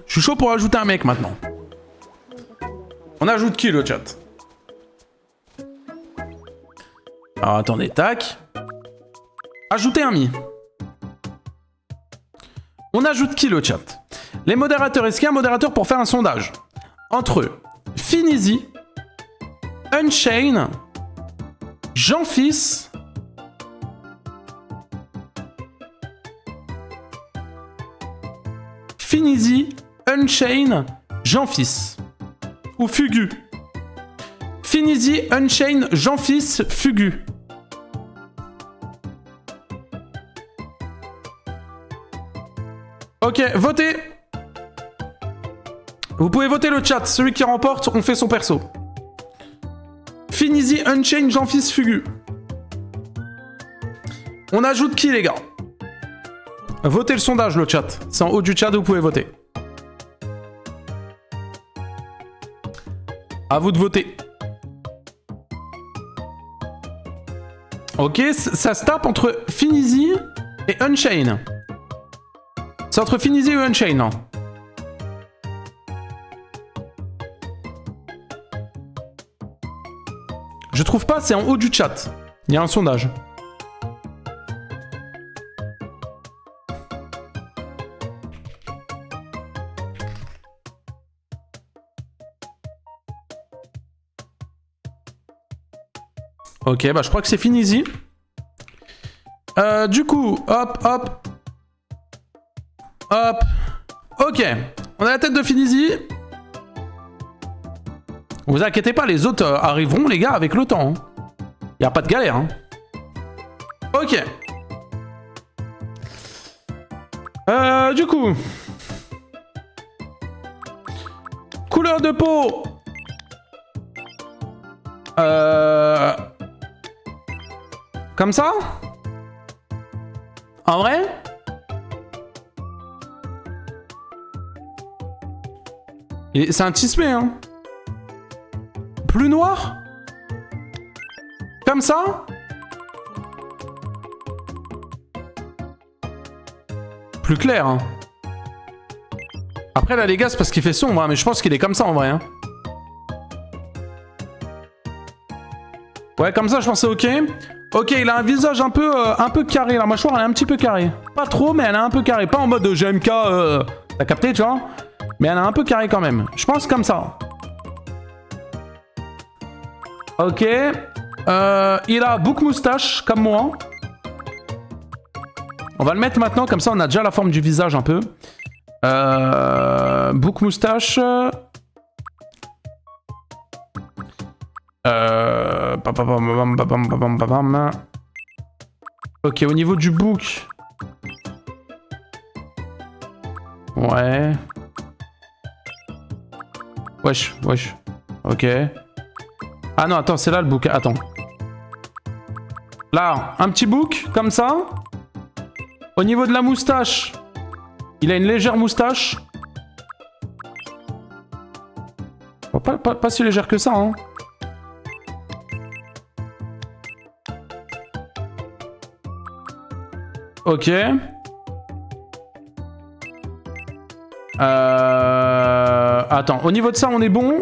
Je suis chaud pour ajouter un mec maintenant. On ajoute qui, le chat? Alors attendez, tac. Ajouter un mi. On ajoute qui, le chat? Les modérateurs, est-ce qu'il y a un modérateur pour faire un sondage? Entre eux, Finizy, Unchain, Jean-Fils, Finizy, Unchain, Jean-Fils. Ou Fugu. Finizy, Unchain, Jean-Fils, Fugu. Ok, votez. Vous pouvez voter le chat. Celui qui remporte, on fait son perso. Finizy, Unchain, Jean-Fils, Fugu. On ajoute qui, les gars? Votez le sondage, le chat. C'est en haut du chat, vous pouvez voter. À vous de voter. Ok, ça se tape entre Finizy et Unchain. C'est entre Finizy et Unchained, non? Je trouve pas, c'est en haut du chat. Il y a un sondage. Ok, bah je crois que c'est Finizy. Du coup, hop, hop. Hop. Ok, on a la tête de Finizy. Vous inquiétez pas, les autres arriveront, les gars, avec le temps. Y a pas de galère. Hein. Ok. Du coup. Couleur de peau. Comme ça? En vrai? C'est un tismé, hein. Plus noir? Comme ça? Plus clair, hein. Après, là, les gars, c'est parce qu'il fait sombre, hein, mais je pense qu'il est comme ça, en vrai, hein. Ouais, comme ça, je pense que c'est ok. Ok, il a un visage un peu carré. La mâchoire, elle est un petit peu carrée. Pas trop, mais elle est un peu carrée. Pas en mode GMK, t'as capté, tu vois. Mais elle est un peu carrée quand même. Je pense comme ça. Ok. Il a bouc moustache, comme moi. On va le mettre maintenant, comme ça on a déjà la forme du visage un peu. Bouc moustache. Ok, au niveau du bouc. Ouais. Wesh, wesh. Ok. Ah non, attends, c'est là le bouc. Attends. Là, un petit bouc, comme ça. Au niveau de la moustache, il a une légère moustache. Bon, pas si légère que ça, hein. Ok. Attends, au niveau de ça, on est bon.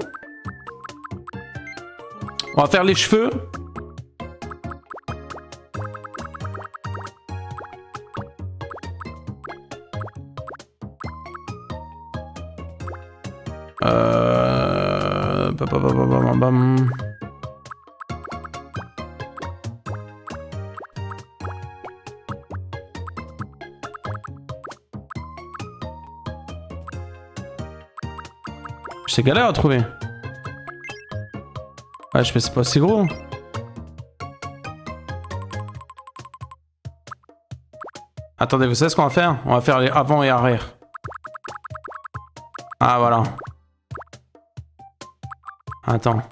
On va faire les cheveux. Bam. C'est galère à trouver. Ouais, je sais c'est pas si gros. Attendez, vous savez ce qu'on va faire? On va faire les avant et arrière. Ah, voilà. Attends.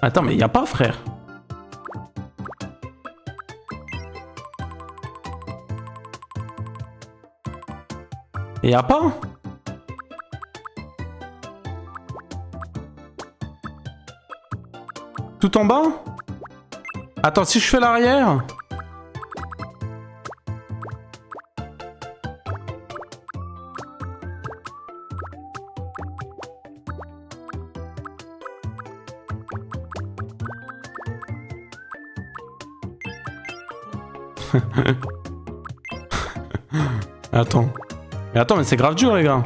Attends, mais y a pas, frère. Y a pas? Tout en bas? Attends, si je fais l'arrière... Attends. Mais attends, mais c'est grave dur, les gars.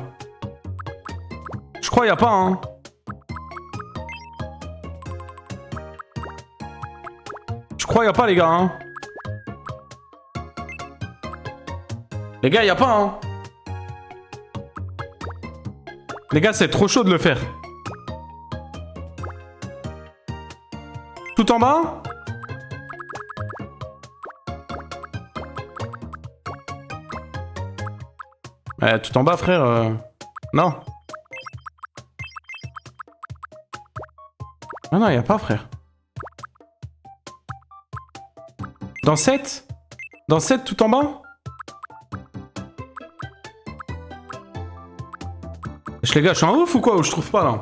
Je crois y a pas, hein. Je crois y a pas, les gars, hein. Les gars, y a pas, hein. Les gars, c'est trop chaud de le faire. Tout en bas? Tout en bas, frère. Non. Ah non, y a pas, frère. Dans 7? Dans 7, tout en bas? Les gars, je suis un ouf ou quoi? Ou je trouve pas, là?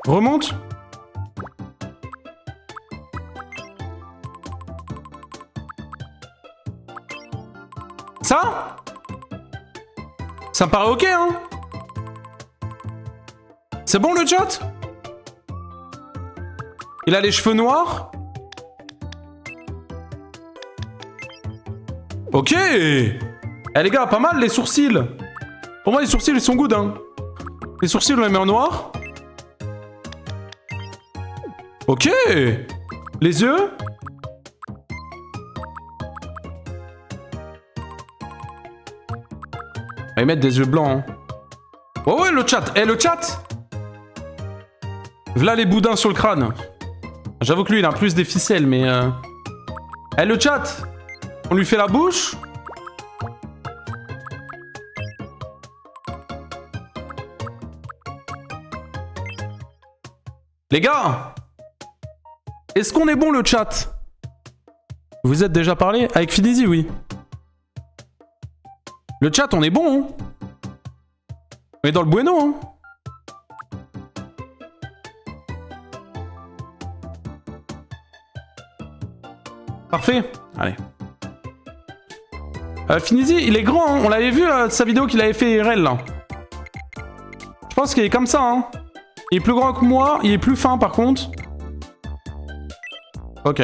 Remonte. Ça? Ça me paraît ok, hein? C'est bon le chat? Il a les cheveux noirs? Ok! Eh les gars, pas mal les sourcils. Pour moi les sourcils ils sont good, hein. Les sourcils on les met en noir. Ok! Les yeux? On va y mettre des yeux blancs, hein. Ouais ouais le chat! Eh le chat! V'là les boudins sur le crâne. J'avoue que lui il a plus des ficelles mais Eh le chat! On lui fait la bouche? Les gars! Est-ce qu'on est bon le chat? Vous êtes déjà parlé? Avec Finizy, oui. Le chat, on est bon, hein? On est dans le bueno, hein? Parfait. Allez. Finizy, il est grand, hein? On l'avait vu, sa vidéo qu'il avait fait IRL, là. Je pense qu'il est comme ça, hein? Il est plus grand que moi, il est plus fin, par contre. Ok.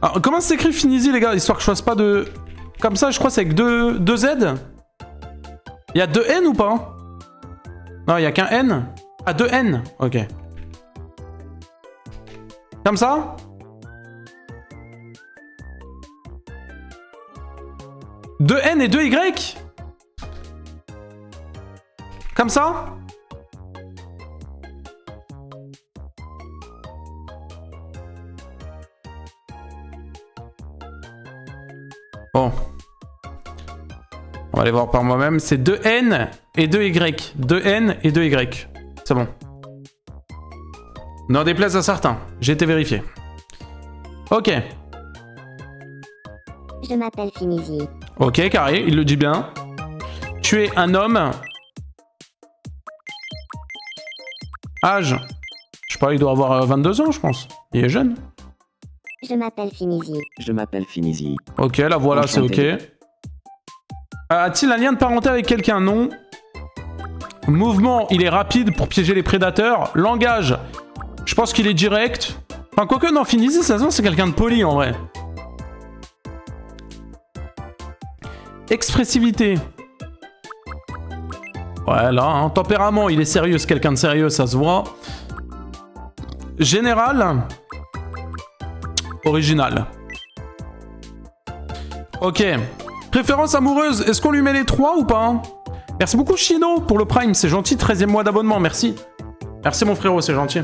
Alors, comment s'écrit Finizy, les gars? Histoire que je fasse pas de... Comme ça, je crois que c'est avec deux Z. Il y a 2 N ou pas? Non, il y a qu'un N. Ah, 2 N. Ok. Comme ça? Deux N et 2 Y? Comme ça? Bon. On va aller voir par moi-même. C'est 2 N et 2 Y. 2 N et 2 Y. C'est bon. N'en déplaise à certains. J'ai été vérifié. Ok. Je m'appelle Finizy. Ok, carré, il le dit bien. Tu es un homme. Âge. Je sais pas, il doit avoir 22 ans, je pense. Il est jeune. Je m'appelle Finizy. Je m'appelle Finizy. Ok, la voilà, c'est ok. Enchanté. A-t-il un lien de parenté avec quelqu'un? Non. Mouvement, il est rapide pour piéger les prédateurs. Langage, je pense qu'il est direct. Enfin, quoique, non, Finizy, ça se voit, c'est quelqu'un de poli, en vrai. Expressivité. Ouais, là, hein. Tempérament, il est sérieux, c'est quelqu'un de sérieux, ça se voit. Général. Original. Ok. Préférence amoureuse, est-ce qu'on lui met les 3 ou pas? Merci beaucoup Chino pour le Prime, c'est gentil, 13e mois d'abonnement, merci. Merci mon frérot, c'est gentil.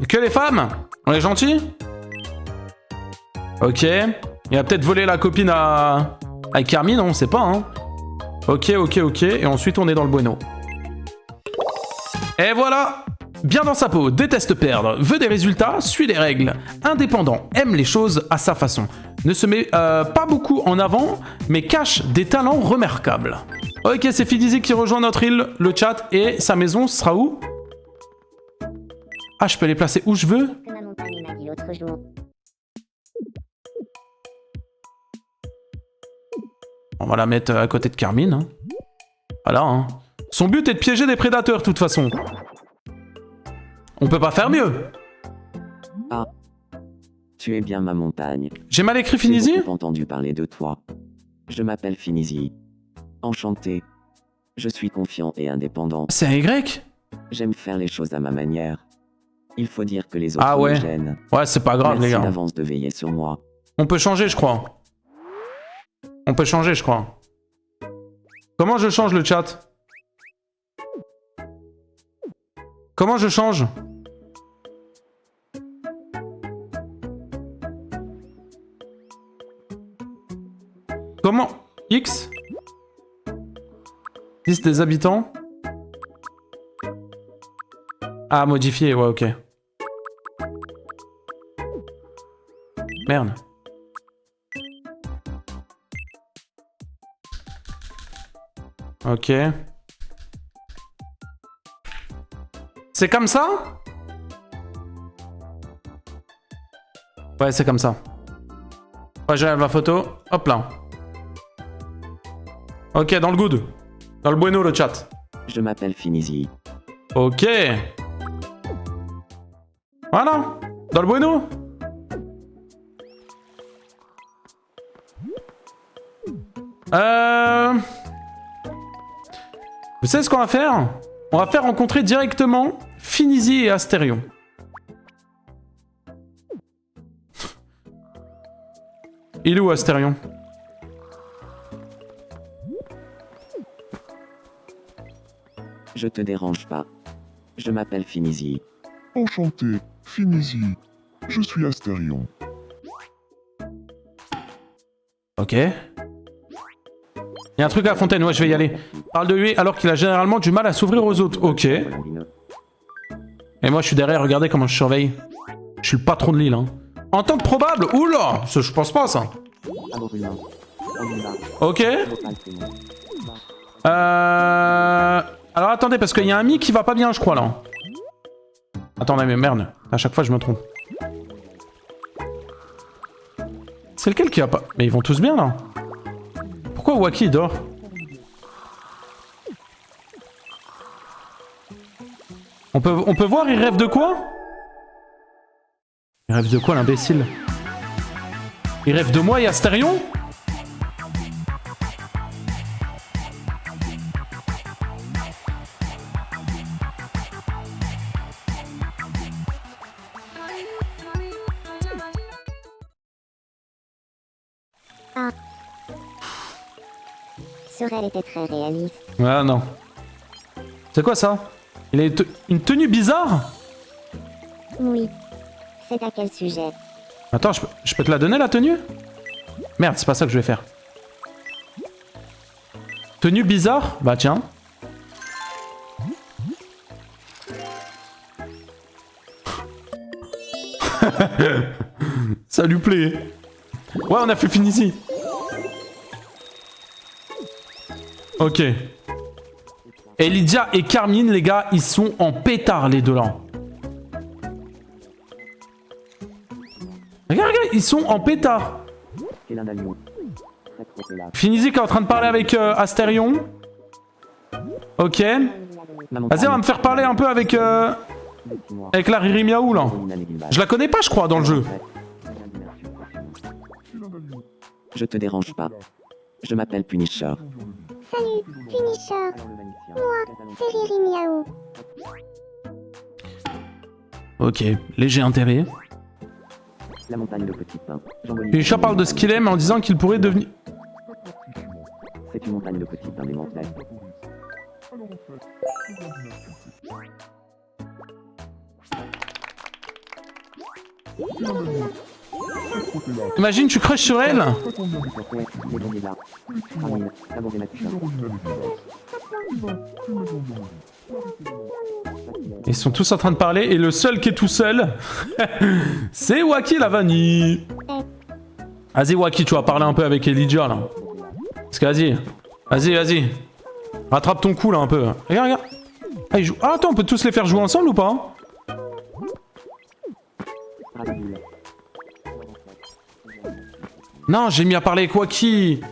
Que les femmes? On est gentil? Ok. Il a peut-être volé la copine à Carmine, on sait pas, hein. Ok, ok, ok. Et ensuite, on est dans le bueno. Et voilà. Bien dans sa peau, déteste perdre, veut des résultats, suit les règles. Indépendant, aime les choses à sa façon. Ne se met pas beaucoup en avant, mais cache des talents remarquables. Ok, c'est Finizy qui rejoint notre île, le chat, et sa maison sera où? Ah, je peux les placer où je veux? Que ma montagne m'a dit l'autre jour. On va la mettre à côté de Carmine. Hein. Voilà. Hein. Son but est de piéger des prédateurs, de toute façon. On peut pas faire mieux. Ah. Tu es bien ma montagne. J'ai mal écrit J'ai Finizy? beaucoup entendu parler de toi. Je m'appelle Finizy. Enchanté. Je suis confiant et indépendant. C'est un Y? J'aime faire les choses à ma manière. Il faut dire que les autres Ah ouais. me gênent. Ouais, c'est pas grave, Merci les gars. d'avance de veiller sur moi. On peut changer, je crois. On peut changer, je crois. Comment je change le chat? Comment je change? Comment? X? Liste des habitants? Ah, modifier, ouais, ok. Merde. Ok. C'est comme ça? Ouais, c'est comme ça. Ouais, j'ai la photo. Hop là. Ok, dans le good. Dans le bueno, le chat. Je m'appelle Finizy. Ok. Voilà. Dans le bueno. Vous savez ce qu'on va faire? On va faire rencontrer directement Finizy et Astérion. Il est où Astérion? Je te dérange pas. Je m'appelle Finizy. Enchanté, Finizy. Je suis Astérion. Ok. Il y a un truc à la fontaine, ouais, je vais y aller. Parle de lui alors qu'il a généralement du mal à s'ouvrir aux autres. Ok. Et moi, je suis derrière, regardez comment je surveille. Je suis le patron de l'île, hein. En tant que probable? Oula! Je pense pas, ça. Ok. Alors, attendez, parce qu'il y a un mi qui va pas bien, je crois, là. Attendez, mais merde. À chaque fois, je me trompe. C'est lequel qui va pas... Mais ils vont tous bien, là. Pourquoi Wacky dort? On peut voir, il rêve de quoi? Il rêve de quoi, l'imbécile? Il rêve de moi et Astérion? Sorel était très réaliste. Ah non. C'est quoi ça? Il a une tenue bizarre? Oui. C'est à quel sujet? Attends, je peux te la donner la tenue? Merde, c'est pas ça que je vais faire. Tenue bizarre? Bah tiens. Ça lui plaît. Ouais, on a fait Finizy. Ok. Et Lydia et Carmine, les gars, ils sont en pétard, les deux là. Regarde, regarde, ils sont en pétard. Finizy qui est en train de parler avec Astérion. Ok. Vas-y, on va me faire parler un peu avec avec la Riri Miaou là. Je la connais pas, je crois, dans le jeu. Je te dérange pas. Je m'appelle Punisher. Salut, Punisher. Moi, c'est Riri Miaou. Ok, léger intérêt. La montagne de petits pains. Punisher parle de ce qu'il aime en disant qu'il pourrait devenir... C'est une montagne de petits pains des montagnes. Imagine, tu crushes sur elle. Ils sont tous en train de parler et le seul qui est tout seul, c'est Wacky la vanille. Vas-y Wacky, tu vas parler un peu avec Elijah là. Parce que vas-y, vas-y. Rattrape ton coup là un peu. Regarde, regarde. Ah, ils jouent. Ah, attends, on peut tous les faire jouer ensemble ou pas? Non, j'ai mis à parler avec Wacky.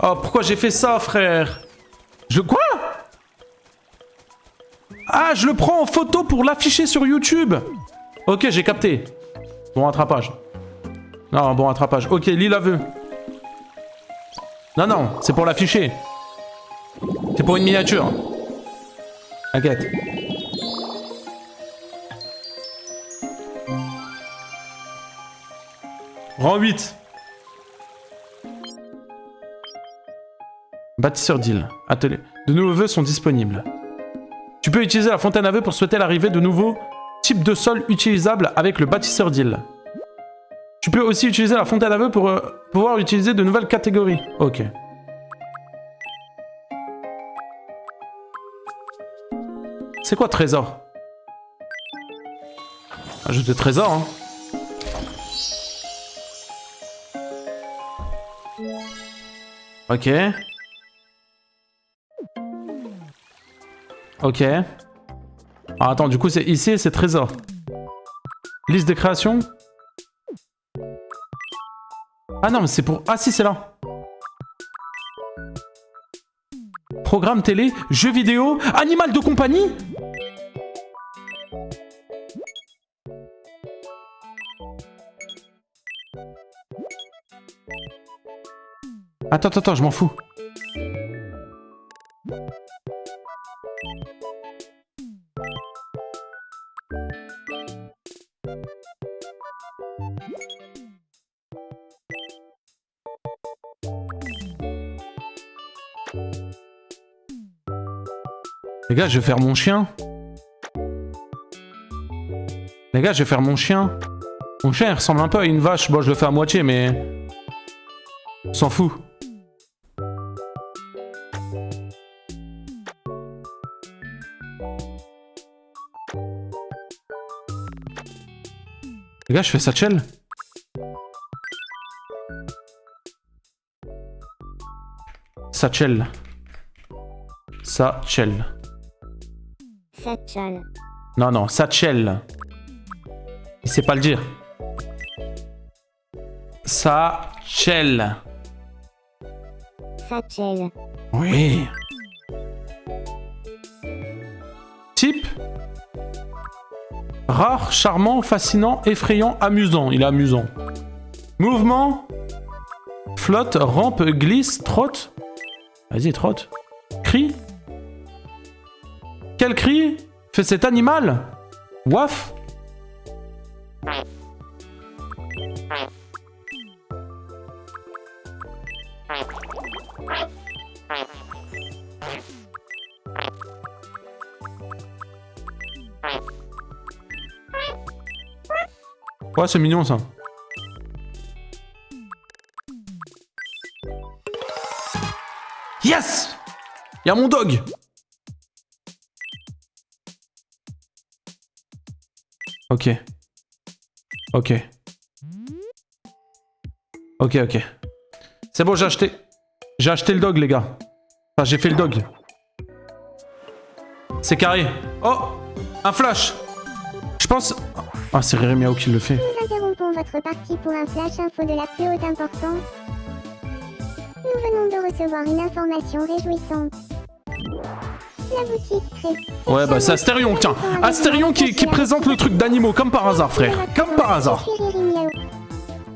Oh, pourquoi j'ai fait ça, frère? Quoi? Ah, je le prends en photo pour l'afficher sur YouTube. Ok, j'ai capté. Bon rattrapage. Non, bon rattrapage. Ok, lis l'aveu. Non, c'est pour l'afficher. C'est pour une miniature. T'inquiète. Rang 8. Bâtisseur d'île. Atelier. De nouveaux vœux sont disponibles. Tu peux utiliser la fontaine à vœux pour souhaiter l'arrivée de nouveaux types de sols utilisables avec le bâtisseur d'île. Tu peux aussi utiliser la fontaine à vœux pour pouvoir utiliser de nouvelles catégories. Ok. C'est quoi trésor? Un jeu de trésor, hein. Ok. Ok. Ah, attends, du coup, c'est ici, c'est trésor. Liste des créations. Ah non, mais c'est pour... Ah si, c'est là. Programme télé, jeux vidéo, animal de compagnie. Attends, je m'en fous. Les gars, je vais faire mon chien. Les gars, je vais faire mon chien. Mon chien, il ressemble un peu à une vache. Bon, je le fais à moitié, mais... On s'en fout. Les gars, je fais Satchel. Satchel. Satchel. Satchel. Non, Satchel. Il sait pas le dire. Satchel. Satchel. Oui. Type. Rare, charmant, fascinant, effrayant, amusant. Il est amusant. Mouvement. Flotte, rampe, glisse, trotte. Vas-y, trotte. Cri. Quel cri fait cet animal? Waf. Ouais, c'est mignon ça. Yes! Y'a mon dog! Ok. Ok. Ok. C'est bon, j'ai acheté. J'ai acheté le dog, les gars. Enfin, j'ai fait le dog. C'est carré. Oh! Un flash! Je pense... Ah, c'est Riri Miao qui le fait. Nous interrompons votre partie pour un flash info de la plus haute importance. Nous venons de recevoir une information réjouissante. La boutique crée... Ouais, bah c'est Astérion, tiens. Astérion qui présente le truc d'animaux, comme par hasard, frère. Comme par hasard.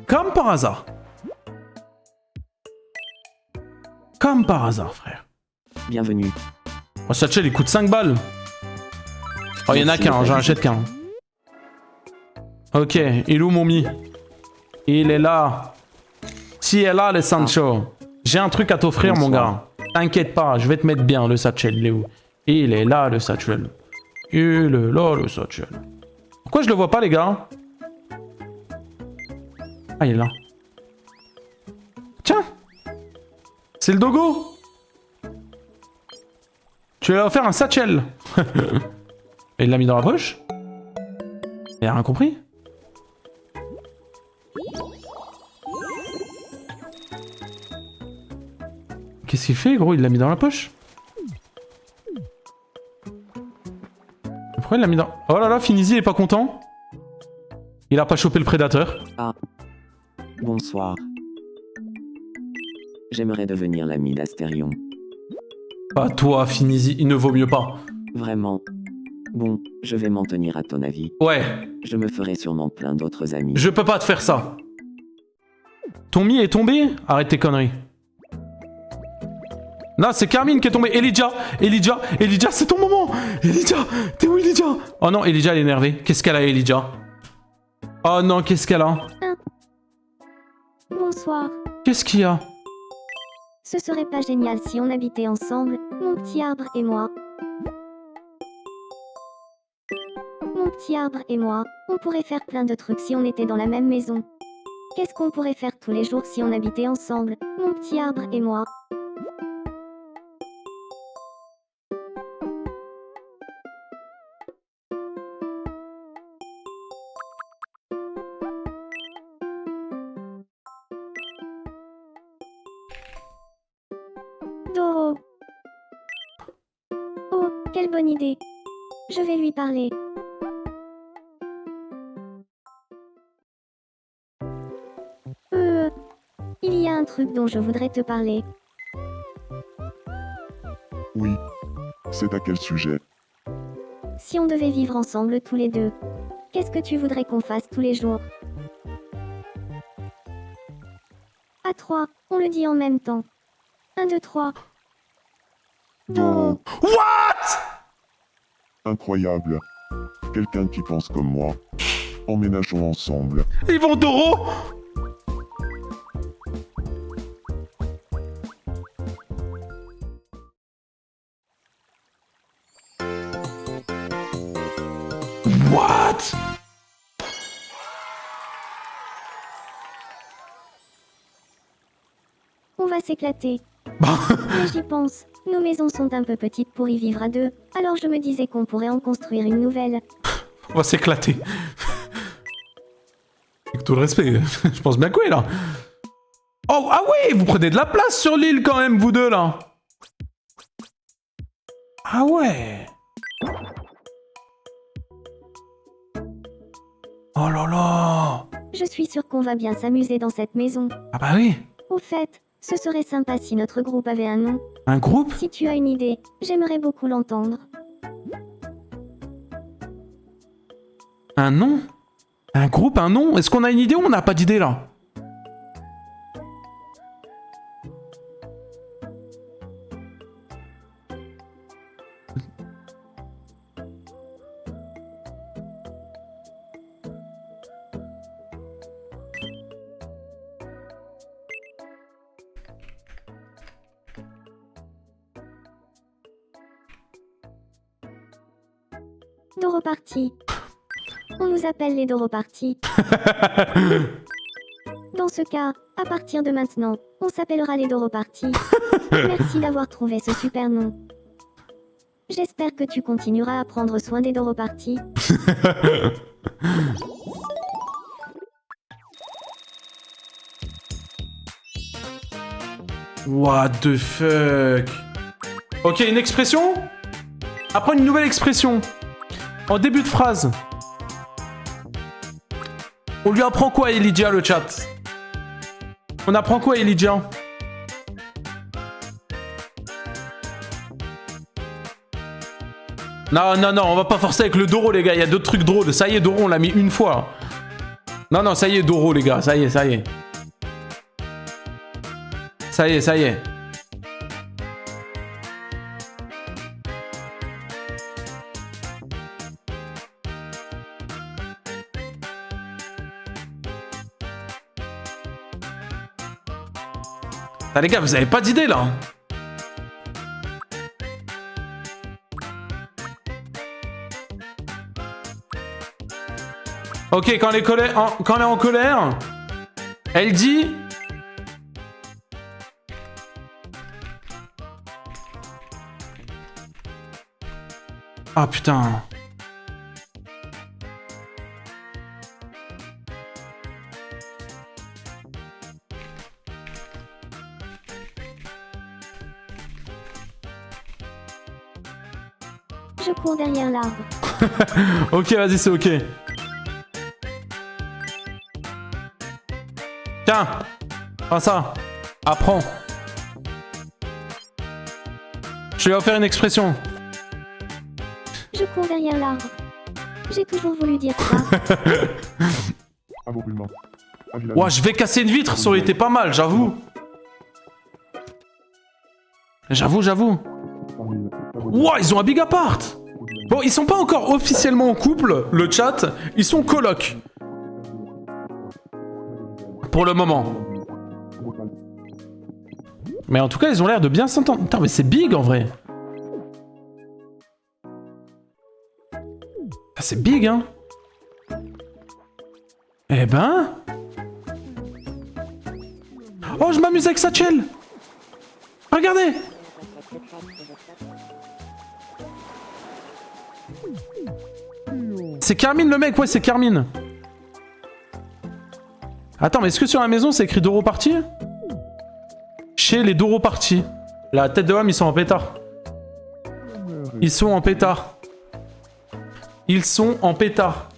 Comme par hasard. Comme par hasard, frère. Bienvenue. Oh, Satchel, il coûte 5 balles. Oh, y'en a qu'un, j'en achète qu'un. Ok, il est où mon mi? Il est là. Si est là, le Sancho. J'ai un truc à t'offrir, mon gars. T'inquiète pas, je vais te mettre bien, le Satchel. Il est où? Il est là, le Satchel. Il est là, le Satchel. Pourquoi je le vois pas, les gars? Ah, il est là. Tiens! C'est le dogo! Tu lui as offert un Satchel. Et il l'a mis dans la poche? Il a rien compris? Qu'est-ce qu'il fait, gros? Il l'a mis dans la poche? Pourquoi il l'a mis dans... Oh là là, Finizy est pas content. Il a pas chopé le prédateur. Ah. Bonsoir. J'aimerais devenir l'ami d'Astérion. Pas toi, Finizy, il ne vaut mieux pas. Vraiment. Bon, je vais m'en tenir à ton avis. Ouais, Je me ferai sûrement plein d'autres amis. je peux pas te faire ça. Ton mi est tombé? Arrête tes conneries. Non, c'est Carmine qui est tombée. Elijah, c'est ton moment. Elijah, t'es où, Elijah? Oh non, Elijah, elle est énervée. Qu'est-ce qu'elle a, Elijah? Oh non, qu'est-ce qu'elle a? Bonsoir. Qu'est-ce qu'il y a? Ce serait pas génial si on habitait ensemble, mon petit arbre et moi. Mon petit arbre et moi, on pourrait faire plein de trucs si on était dans la même maison. Qu'est-ce qu'on pourrait faire tous les jours si on habitait ensemble, mon petit arbre et moi? Oh, quelle bonne idée. Je vais lui parler. Il y a un truc dont je voudrais te parler. Oui. C'est à quel sujet? Si on devait vivre ensemble tous les deux, qu'est-ce que tu voudrais qu'on fasse tous les jours? À 3, on le dit en même temps. 1, 2, 3. Do. What? Incroyable. Quelqu'un qui pense comme moi. Emménageons ensemble. Ils vont Doro? What? On va s'éclater. Bah, Mais j'y pense. Nos maisons sont un peu petites pour y vivre à deux, alors je me disais qu'on pourrait en construire une nouvelle. on va s'éclater. Avec tout le respect, je pense bien que oui, là. Oh, ah oui, vous prenez de la place sur l'île quand même, vous deux, là. Ah ouais. Oh là là. Je suis sûre qu'on va bien s'amuser dans cette maison. Ah bah oui. Au fait, ce serait sympa si notre groupe avait un nom. Un groupe? Si tu as une idée, j'aimerais beaucoup l'entendre. Un nom? Un groupe, un nom? Est-ce qu'on a une idée ou on n'a pas d'idée, là? Doro Party. On nous appelle les Doro Party. Dans ce cas, à partir de maintenant, on s'appellera les Doro Party. Merci d'avoir trouvé ce super nom. J'espère que tu continueras à prendre soin des Doro Party. What the fuck? Ok, une expression? Apprends une nouvelle expression. En début de phrase. On lui apprend quoi, Elydia, le chat? On apprend quoi, Elydia? Non, non, non, on va pas forcer avec le Doro, les gars. Il y a d'autres trucs drôles. Ça y est, Doro, on l'a mis une fois. Non, non, ça y est, Doro, les gars. Ça y est, ça y est. Ça y est, ça y est. Ah les gars, vous avez pas d'idée là? Ok, quand elle est en colère, elle dit... Ah putain. Je cours derrière l'arbre. Ok, vas-y, c'est ok. Tiens, prends ça. Apprends. Je vais faire une expression. Je cours derrière l'arbre. J'ai toujours voulu dire ça. Ouah, je vais casser une vitre, ça aurait été pas mal, j'avoue. J'avoue. Ouah, ils ont un big apart. Bon, ils sont pas encore officiellement en couple, le chat. Ils sont colocs. Pour le moment. Mais en tout cas, ils ont l'air de bien s'entendre. Putain, mais c'est big en vrai. Ah, c'est big, hein. Eh ben... Oh, je m'amuse avec Satchel. Regardez. C'est Carmine le mec, ouais, c'est Carmine. Attends, mais est-ce que sur la maison, c'est écrit Doro Party? Chez les Doro Party. La tête de homme, ils sont en pétard. Ils sont en pétard. Ils sont en pétard.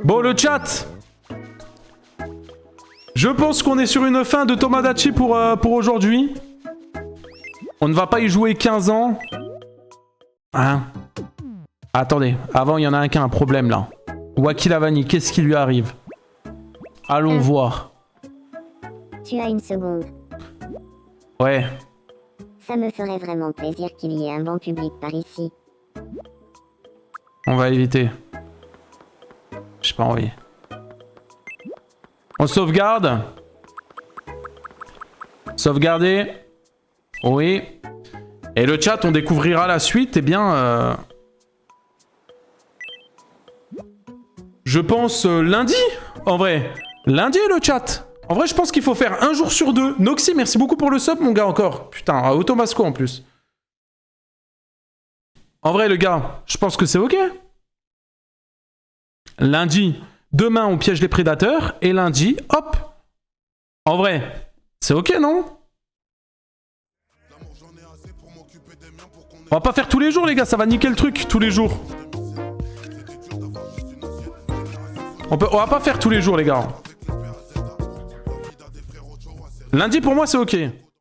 Bon, le chat. Je pense qu'on est sur une fin de Tomodachi pour aujourd'hui. On ne va pas y jouer 15 ans. Hein? Attendez, avant il y en a un qui a un problème là. Wakilavani, qu'est-ce qui lui arrive? Allons voir. Tu as une seconde. Ouais. Ça me ferait vraiment plaisir qu'il y ait un banc public par ici. On va éviter. J'ai pas envie. On sauvegarde. Sauvegarder. Oui. Et le chat, on découvrira la suite. Eh bien... Je pense lundi, en vrai. Lundi, le chat. En vrai, je pense qu'il faut faire un jour sur deux. Noxy, merci beaucoup pour le sub, mon gars, encore. Putain, à Automasco, en plus. En vrai, le gars, je pense que c'est ok. Lundi, demain, on piège les prédateurs. Et lundi, hop. En vrai, c'est ok, non? On va pas faire tous les jours, les gars. Ça va niquer le truc, tous les jours. On va pas faire tous les jours, les gars. Lundi, pour moi, c'est ok.